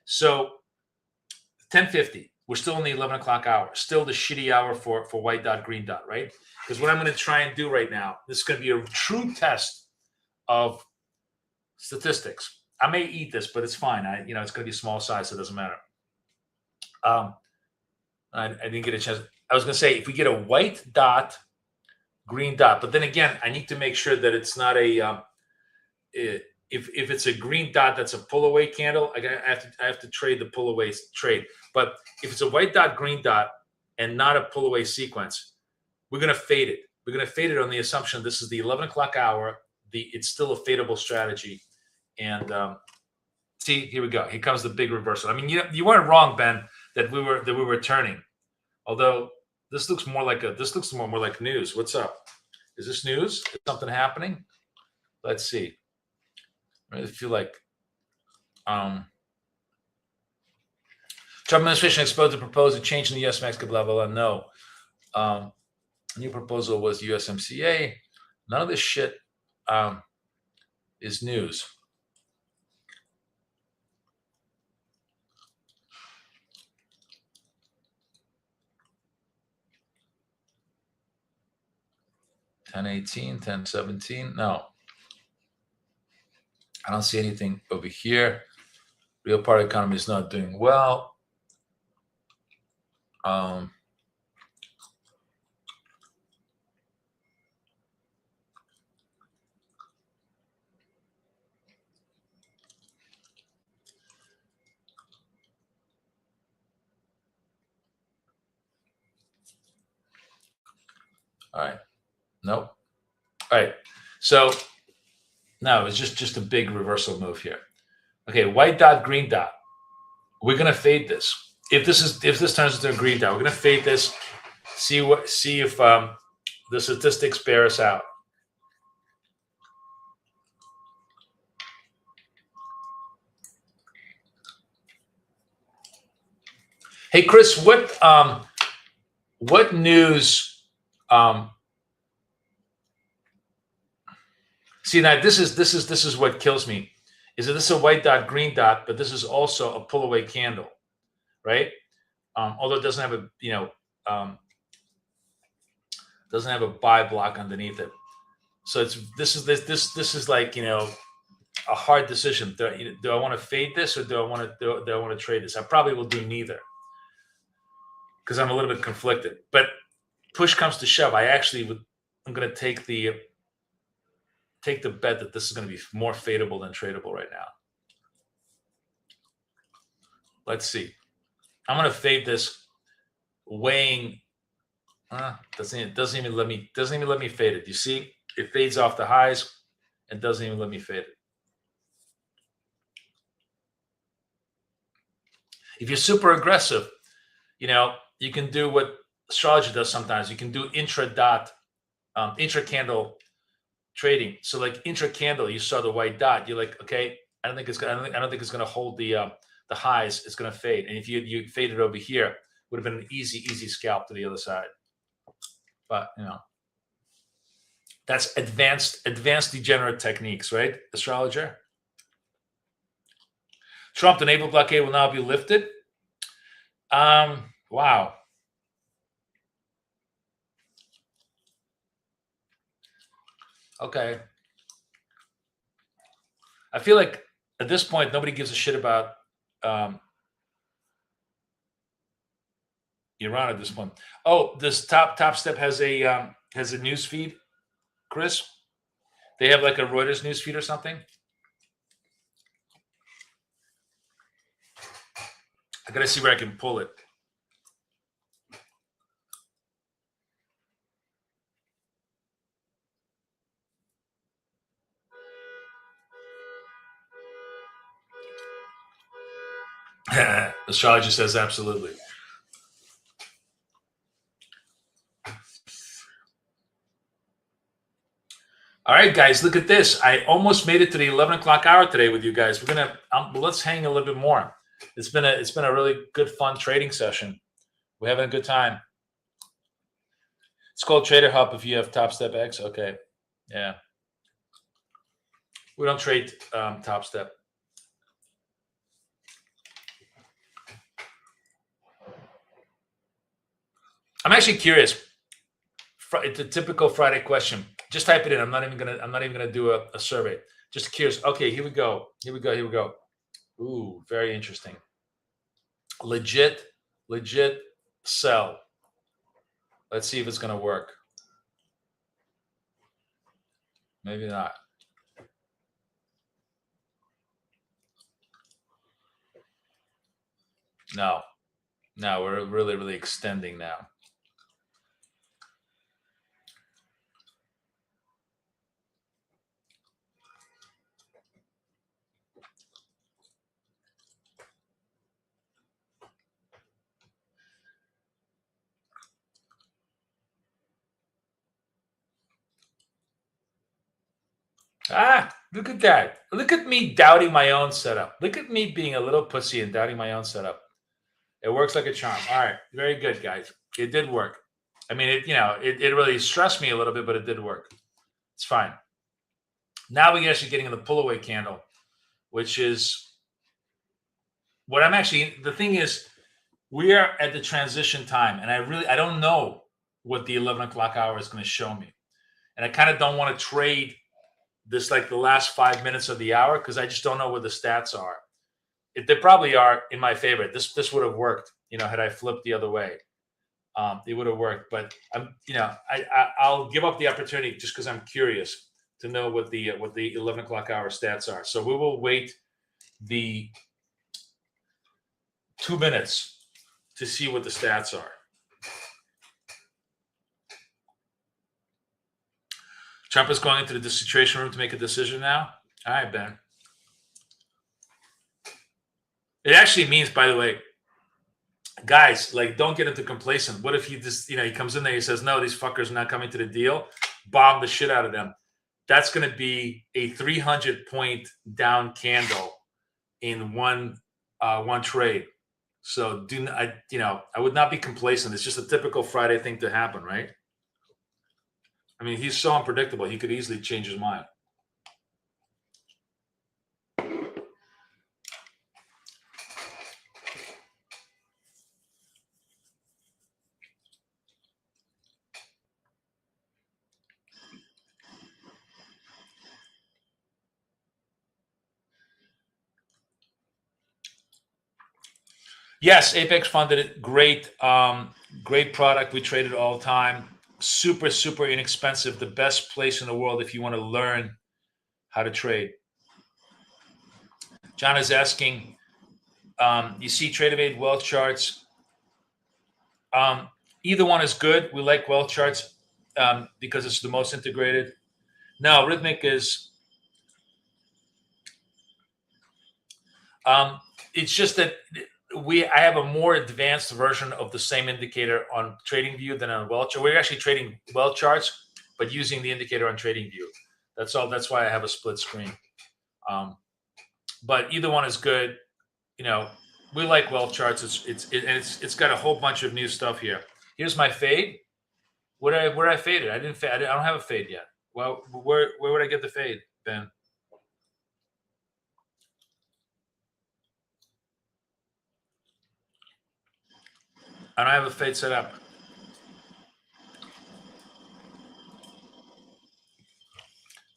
So 10:50. We're still in the 11 o'clock hour. Still the shitty hour for white dot, green dot, right? Because what I'm going to try and do right now, this is going to be a true test of statistics. I may eat this, but it's fine. It's going to be small size, so it doesn't matter. I didn't get a chance. I was going to say, if we get a white dot, green dot, but then again, I need to make sure that it's not a if it's a green dot that's a pull away candle, I have to trade the pull away trade. But if it's a white dot, green dot, and not a pull away sequence, we're going to fade it. We're going to fade it on the assumption this is the 11 o'clock hour. It's still a fadeable strategy. And see, here we go. Here comes the big reversal. I mean, you weren't wrong, Ben, that we were turning. Although this looks more like more like news. What's up? Is this news? Is something happening? Let's see. I really feel like Trump administration exposed to propose a change in the U.S. Mexico, blah, blah, blah. No. New proposal was USMCA. None of this shit is news. $10.18, $10.17. No. I don't see anything over here. Real part economy is not doing well. All right. Nope. All right. So no, it's just a big reversal move here. Okay, white dot, green dot. We're gonna fade this. If this turns into a green dot, we're gonna fade this. See if the statistics bear us out. Hey Chris, what news? See, now this is what kills me. Is that this is a white dot, green dot, but this is also a pull away candle, right? Although it doesn't have doesn't have a buy block underneath it. So this is like, a hard decision. Do I want to fade this or do I want to trade this? I probably will do neither because I'm a little bit conflicted. But push comes to shove, I'm going to take the bet that this is going to be more fadeable than tradable right now. Let's see. I'm going to fade this, weighing. Doesn't even let me fade it. You see, it fades off the highs and doesn't even let me fade it. If you're super aggressive, you can do what astrology does sometimes. You can do intra candle trading. So like intra candle, you saw the white dot. You're like, okay, I don't think it's going to hold the highs. It's going to fade. And if you fade it over here, would have been an easy scalp to the other side. But that's advanced degenerate techniques, right, astrologer? Trump, the naval blockade will now be lifted. Wow. Okay. I feel like at this point nobody gives a shit about Iran at this point. Oh, this Top Step has a news feed, Chris. They have like a Reuters news feed or something. I gotta see where I can pull it. Astrologer says absolutely. All right, guys, look at this. I almost made it to the 11 o'clock hour today with you guys. We're gonna let's hang a little bit more. It's been a really good, fun trading session. We're having a good time. It's called Trader Hub if you have Top Step X. Okay, yeah. We don't trade Top Step. I'm actually curious. It's a typical Friday question. Just type it in. I'm not even gonna do a survey. Just curious. Okay, here we go. Ooh, very interesting. Legit sell. Let's see if it's gonna work. Maybe not. No, we're really extending now. Look at that. Look at me doubting my own setup. Look at me being a little pussy and doubting my own setup. It works like a charm. All right. Very good, guys. It did work. I mean, it really stressed me a little bit, but it did work. It's fine. Now we're actually getting the pull away candle, which is what I'm actually, the thing is, we are at the transition time, and I don't know what the 11 o'clock hour is going to show me. And I kind of don't want to trade this like the last 5 minutes of the hour because I just don't know what the stats are. They probably are in my favor. This would have worked, had I flipped the other way. It would have worked, but I'll give up the opportunity just because I'm curious to know what the 11 o'clock hour stats are. So we will wait the 2 minutes to see what the stats are. Trump is going into the situation room to make a decision now. All right, Ben. It actually means, by the way, guys, like, don't get into complacent. What if he just, he comes in there, he says, no, these fuckers are not coming to the deal, bomb the shit out of them. That's going to be a 300-point down candle in one trade. So I would not be complacent. It's just a typical Friday thing to happen, right? I mean, he's so unpredictable. He could easily change his mind. Yes, Apex funded it. Great product. We trade it all the time. Super, super inexpensive. The best place in the world if you want to learn how to trade. John is asking, you see TradeAvade wealth charts. Either one is good. We like wealth charts because it's the most integrated. No, Rhythmic is. It's just that I have a more advanced version of the same indicator on TradingView than on wealth chart. We're actually trading wealth charts, but using the indicator on TradingView. That's all. That's why I have a split screen. but either one is good. You know, we like wealth charts. It's got a whole bunch of new stuff here. Here's my fade. Where did I fade it? I didn't fade. I don't have a fade yet. Well, where would I get the fade, Ben? I don't have a fade set up.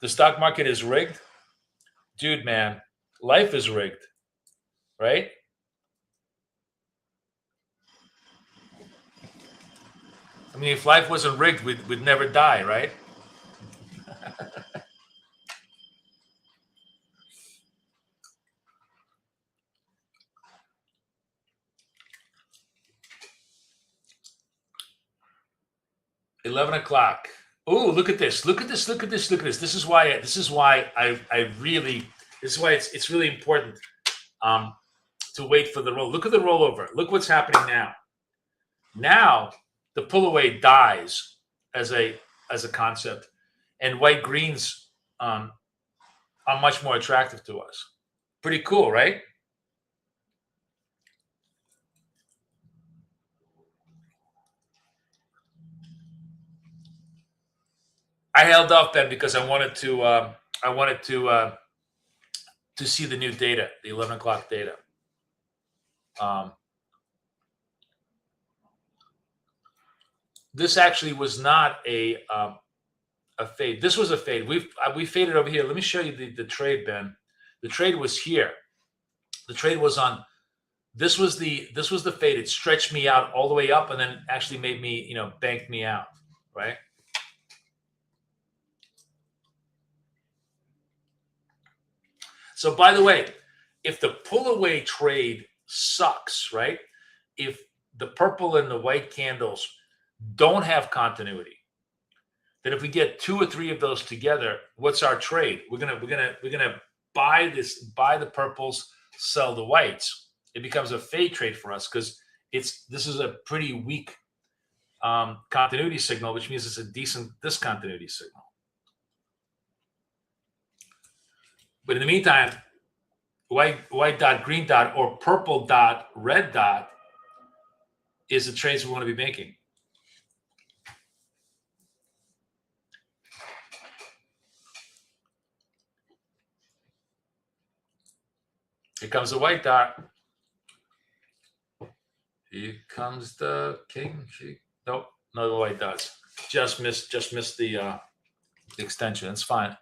The stock market is rigged, dude. Man, life is rigged, right? I mean, if life wasn't rigged, we'd never die, right? 11 o'clock. Oh, look at this! Look at this! Look at this! Look at this! This is why I really. This is why it's really important to wait for the roll. Look at the rollover. Look what's happening now. Now the pull away dies as a concept, and white greens are much more attractive to us. Pretty cool, right? I held off, Ben, because I wanted to see the new data, the 11 o'clock data. This actually was not a fade. This was a fade. We faded over here. Let me show you the trade, Ben. The trade was here. The trade was on. This was the fade. It stretched me out all the way up, and then actually made me, banked me out, right? So, by the way, if the pull away trade sucks, right? If the purple and the white candles don't have continuity, then if we get 2 or 3 of those together, what's our trade? We're gonna buy the purples, sell the whites. It becomes a fade trade for us because this is a pretty weak continuity signal, which means it's a decent discontinuity signal. But in the meantime, white dot, green dot, or purple dot, red dot is the trades we want to be making. Here comes the white dot. Here comes the king. Nope, no, the white dots. Just missed the extension. It's fine.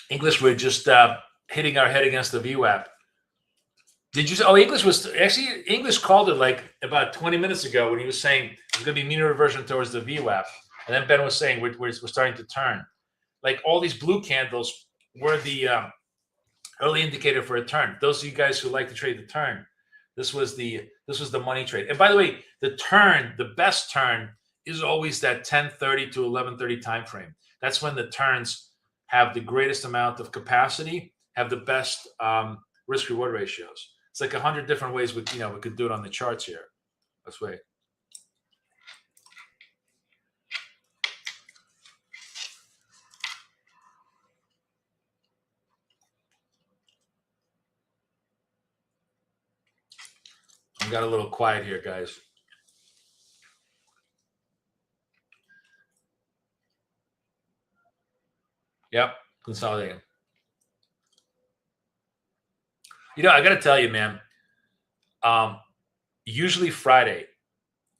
English, we're just hitting our head against the VWAP. Did you? Oh, English called it like about 20 minutes ago when he was saying there's going to be mean reversion towards the VWAP, and then Ben was saying we're starting to turn. Like all these blue candles were the early indicator for a turn. Those of you guys who like to trade the turn, this was the money trade. And by the way, the best turn is always that 10:30 to 11:30 time frame. That's when the turns have the greatest amount of capacity, have the best risk reward ratios. It's like 100 different ways we could do it on the charts here. Let's wait. I got a little quiet here, guys. Yep, consolidating. I got to tell you, man, usually Friday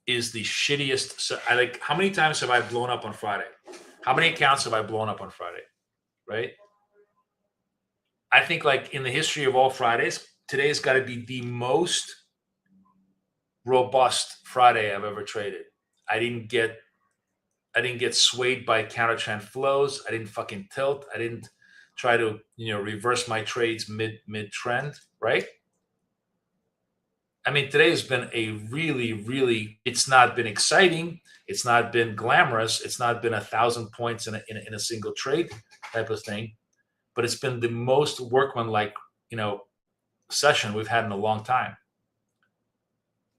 is the shittiest. So how many times have I blown up on Friday? How many accounts have I blown up on Friday? Right? I think like in the history of all Fridays, today's got to be the most robust Friday I've ever traded. I didn't get swayed by counter trend flows. I didn't fucking tilt. I didn't try to, reverse my trades mid trend, right? I mean, today has been a really, really, it's not been exciting. It's not been glamorous. It's not been 1,000 points in a single trade type of thing, but it's been the most workmanlike, session we've had in a long time.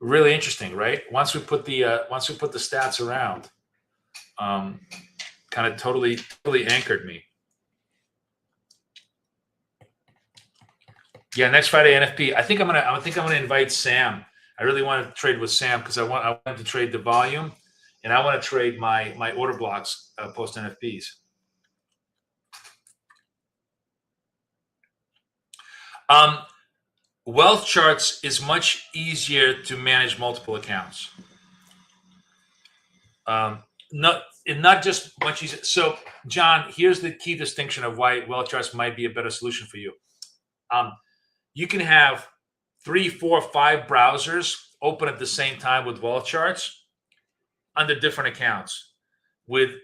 Really interesting, right? Once we put the stats around, kind of totally anchored me. Yeah, next Friday NFP. I think I'm gonna invite Sam. I really want to trade with Sam because I want to trade the volume, and I want to trade my order blocks post NFPs. Wealth charts is much easier to manage multiple accounts. Not just much easier. So, John, here's the key distinction of why wealth charts might be a better solution for you. You can have 3, 4, 5 browsers open at the same time with wealth charts under different accounts. With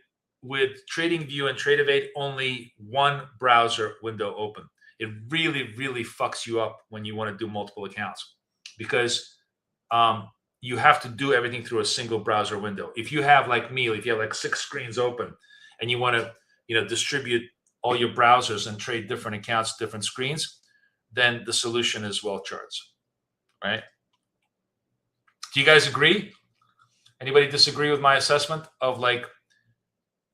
TradingView and TradeAvate, only one browser window open. It really, really fucks you up when you want to do multiple accounts because you have to do everything through a single browser window. If you have, like me, if you have like 6 screens open and you want to, distribute all your browsers and trade different accounts, different screens, then the solution is wealth charts, right? Do you guys agree? Anybody disagree with my assessment of like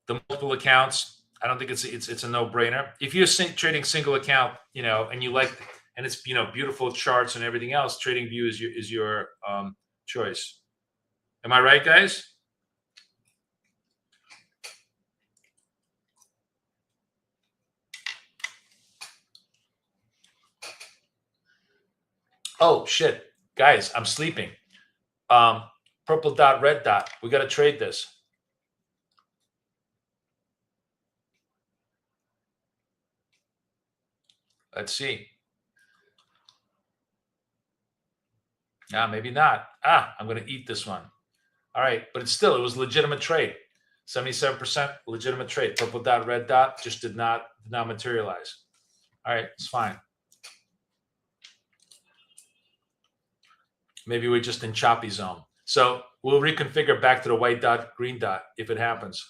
the multiple accounts? I don't think it's a no-brainer. If you're trading single account, and you like, and it's beautiful charts and everything else, TradingView is your choice. Am I right, guys? Oh shit, guys, I'm sleeping. Purple dot, red dot. We got to trade this. Let's see. Maybe not. I'm going to eat this one. All right, but it was a legitimate trade. 77% legitimate trade. Purple dot, red dot just did not materialize. All right, it's fine. Maybe we're just in choppy zone. So we'll reconfigure back to the white dot, green dot if it happens.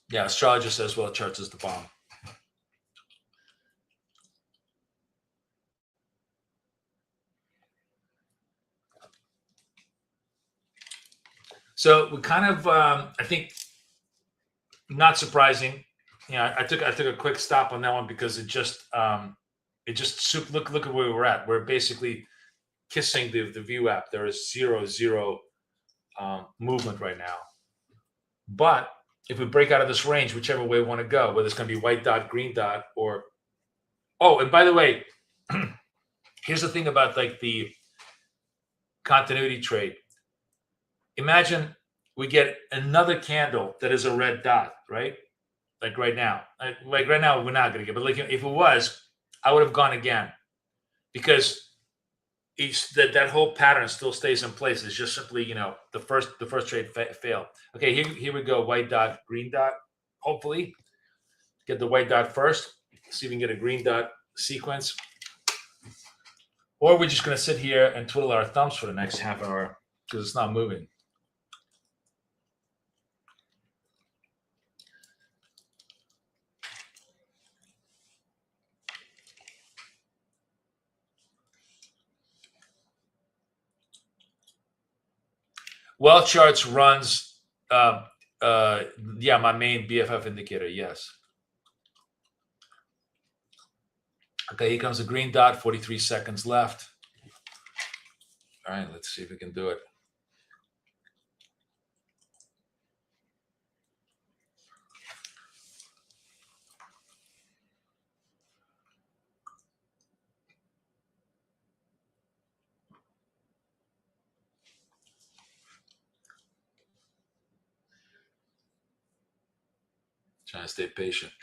Yeah, astrologer says, well, charts is the bomb. So we kind of, I think, not surprising. I took a quick stop on that one because it just look at where we're at. We're basically kissing the view app. There is zero movement right now. But if we break out of this range, whichever way we want to go, whether it's going to be white dot, green dot, or and by the way, here's the thing about like the continuity trade. Imagine we get another candle that is a red dot, right? Like right now. Like right now, we're not going to get, but like if it was, I would have gone again because that whole pattern still stays in place. It's just simply, the first trade failed. Okay, here we go. White dot, green dot. Hopefully, get the white dot first. See if we can get a green dot sequence. Or we're just going to sit here and twiddle our thumbs for the next half hour because it's not moving. Wealth charts runs, my main BFF indicator. Yes. Okay, here comes the green dot. 43 seconds left. All right, let's see if we can do it. Trying to stay patient.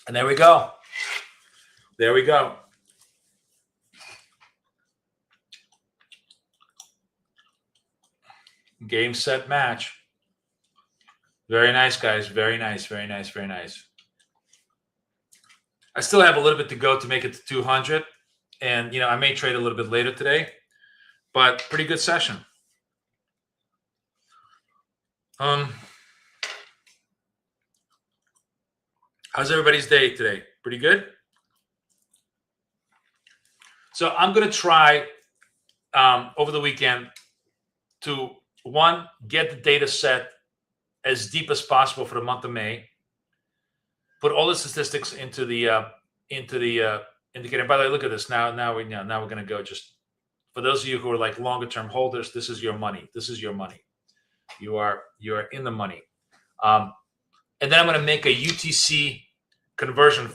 And there we go. There we go. Game, set, match. Very nice, guys. Very nice, very nice, very nice. I still have a little bit to go to make it to 200. And, I may trade a little bit later today. But pretty good session. How's everybody's day today? Pretty good? So I'm going to try over the weekend to, one, get the data set as deep as possible for the month of May. Put all the statistics into the indicator. By the way, look at this. Now we're going to go. Just for those of you who are like longer term holders, this is your money. This is your money. You are in the money. And then I'm going to make a UTC conversion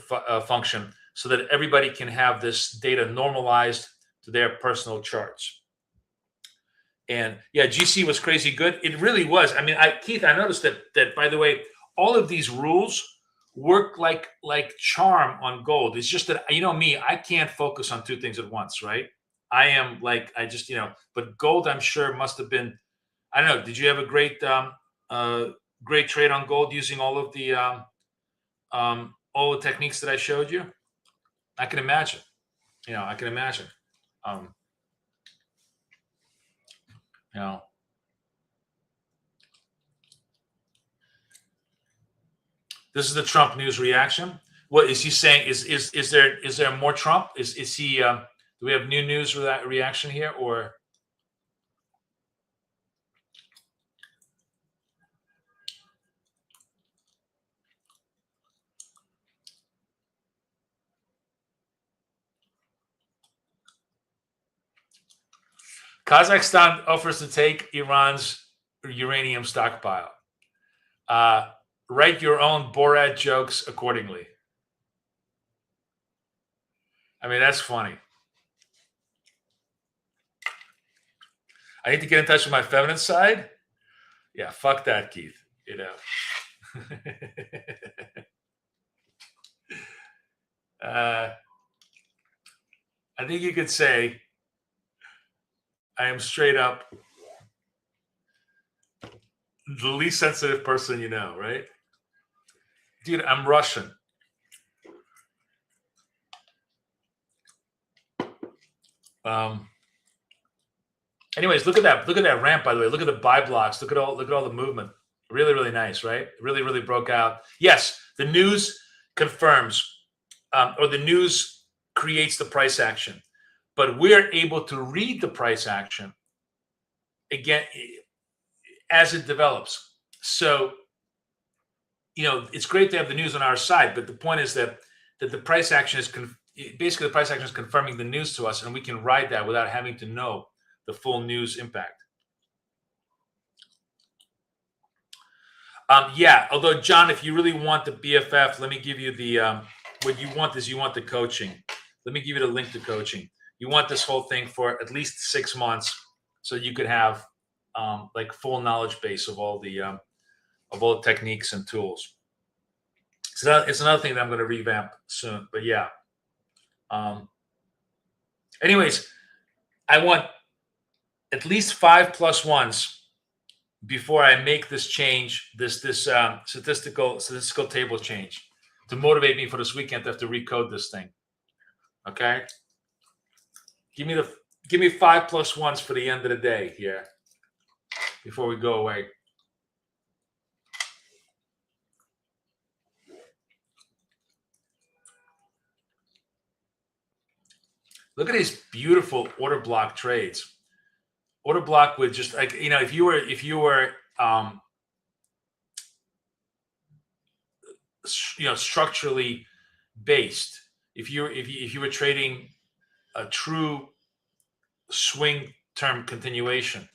function so that everybody can have this data normalized to their personal charts. And yeah, GC was crazy good. It really was. I mean, Keith, I noticed that by the way, all of these rules work like charm on gold. It's just that, me, I can't focus on two things at once, right? I am like, but gold, I'm sure must have been, I don't know. Did you have a great trade on gold using all of the techniques that I showed you? I can imagine. I can imagine. This is the Trump news reaction. What is he saying? Is there more Trump? Is he? Do we have new news reaction here, or? Kazakhstan offers to take Iran's uranium stockpile. Write your own Borat jokes accordingly. I mean, that's funny. I need to get in touch with my feminine side. Yeah, fuck that, Keith. I think you could say I am straight up the least sensitive person you know, right? Dude, I'm Russian. Anyways, look at that. Look at that ramp, by the way. Look at the buy blocks. Look at all the movement. Really, really nice, right? Really, really broke out. Yes, the news confirms, or the news creates the price action. But we're able to read the price action again as it develops. So, it's great to have the news on our side, but the point is that the price action is basically the price action is confirming the news to us, and we can ride that without having to know the full news impact. Yeah. Although, John, if you really want the BFF, let me give you the what you want is you want the coaching. Let me give you the link to coaching. You want this whole thing for at least 6 months, so you could have like full knowledge base of all the techniques and tools. So it's another thing that I'm going to revamp soon. But yeah. Anyways, I want at least 5+1s before I make this change, this statistical table change, to motivate me for this weekend to have to recode this thing. Okay. Give me 5+1s for the end of the day here before we go away. Look at these beautiful order block trades. Order block with just like, if you were structurally based, if you were trading a true swing term continuation,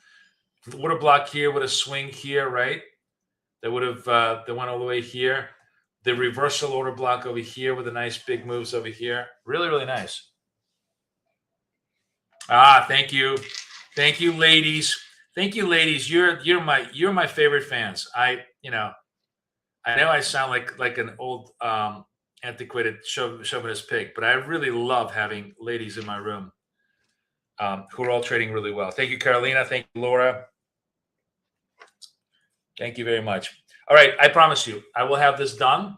the order block here with a swing here, right? That would have that went all the way here. The reversal order block over here with the nice big moves over here. Really, really nice. Thank you, ladies. Thank you, ladies. You're my favorite fans. I know I sound like an old antiquated chauvinist pig, but I really love having ladies in my room who are all trading really well. Thank you, Carolina. Thank you, Laura. Thank you very much. All right, I promise you, I will have this done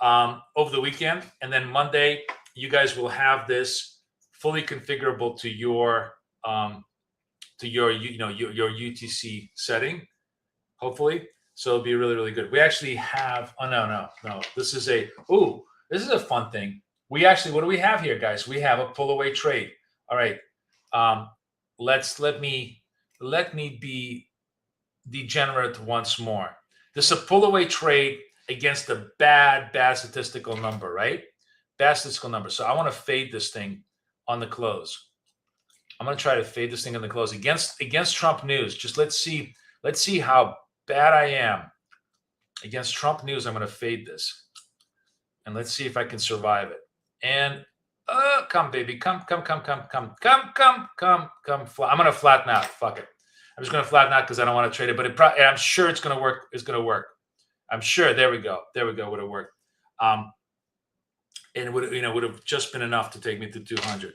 over the weekend, and then Monday, you guys will have this fully configurable to your your UTC setting, hopefully. So it'll be really, really good. We actually have, oh, no. This is a fun thing. We actually, what do we have here, guys? We have a pull away trade. All right. Let me be degenerate once more. This is a pull away trade against a bad statistical number, right? Bad statistical number. So I want to fade this thing on the close. I'm going to try to fade this thing on the close against Trump news. Just let's see how bad I am against Trump news. I'm going to fade this, and let's see if I can survive it. And come, baby, come. I'm going to flatten out. Fuck it. I'm just going to flatten out because I don't want to trade it. But I'm sure it's going to work. It's going to work. I'm sure. There we go. Would have worked. And it would have just been enough to take me to 200.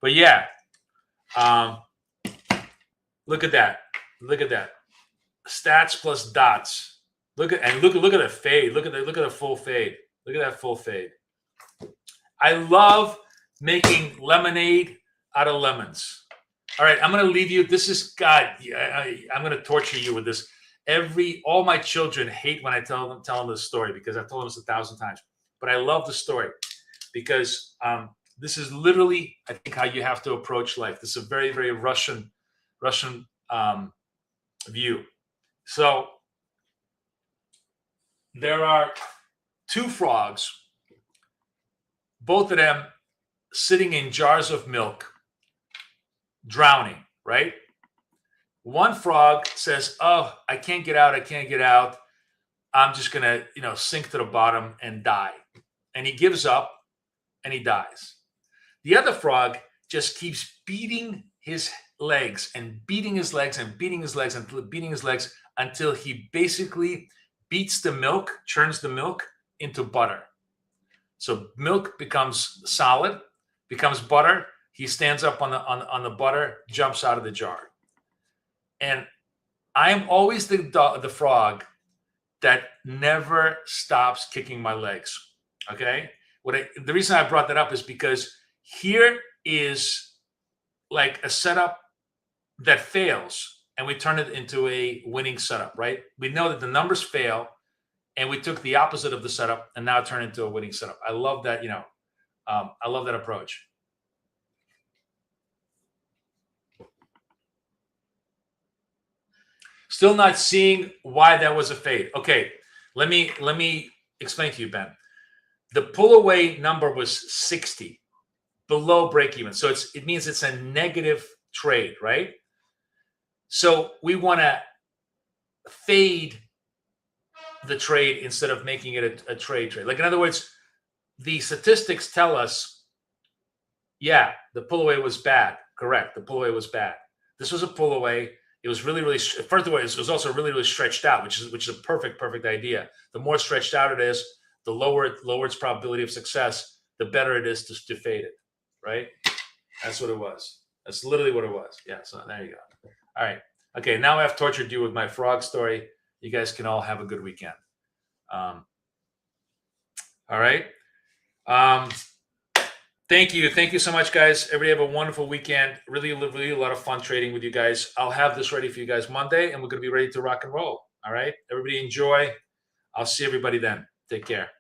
But yeah. Look at that. Stats plus dots. Look at the fade. Look at the full fade. Look at that full fade. I love making lemonade out of lemons. All right, I'm going to leave you. This is God. I'm going to torture you with this. All my children hate when I tell them this story because I've told them this 1,000 times. But I love the story because this is literally, I think, how you have to approach life. This is a very, very Russian view. So there are two frogs, both of them sitting in jars of milk, drowning, right? One frog says, "Oh, I can't get out. I'm just going to, sink to the bottom and die." And he gives up and he dies. The other frog just keeps beating his legs and beating his legs until he basically beats the milk, churns the milk into butter. So milk becomes solid, becomes butter. He stands up on the butter, jumps out of the jar. And I'm always the frog that never stops kicking my legs. Okay? The reason I brought that up is because here is like a setup that fails, and we turn it into a winning setup, right? We know that the numbers fail, and we took the opposite of the setup and now turn it into a winning setup. I love that, I love that approach. Still not seeing why that was a fade. Okay, let me explain to you, Ben. The pull away number was 60, below break even. So it means it's a negative trade, right? So we want to fade the trade instead of making it a trade. Like, in other words, the statistics tell us, yeah, the pull away was bad. Correct. The pull away was bad. This was a pull away. It was really, really, first of all, it was also really, really stretched out, which is a perfect idea. The more stretched out it is, the lower its probability of success, the better it is to fade it, right? That's what it was. That's literally what it was. Yeah, so there you go. All right. Okay, now I've tortured you with my frog story. You guys can all have a good weekend. All right. Thank you. Thank you so much, guys. Everybody have a wonderful weekend. Really, really a lot of fun trading with you guys. I'll have this ready for you guys Monday, and we're going to be ready to rock and roll. All right. Everybody enjoy. I'll see everybody then. Take care.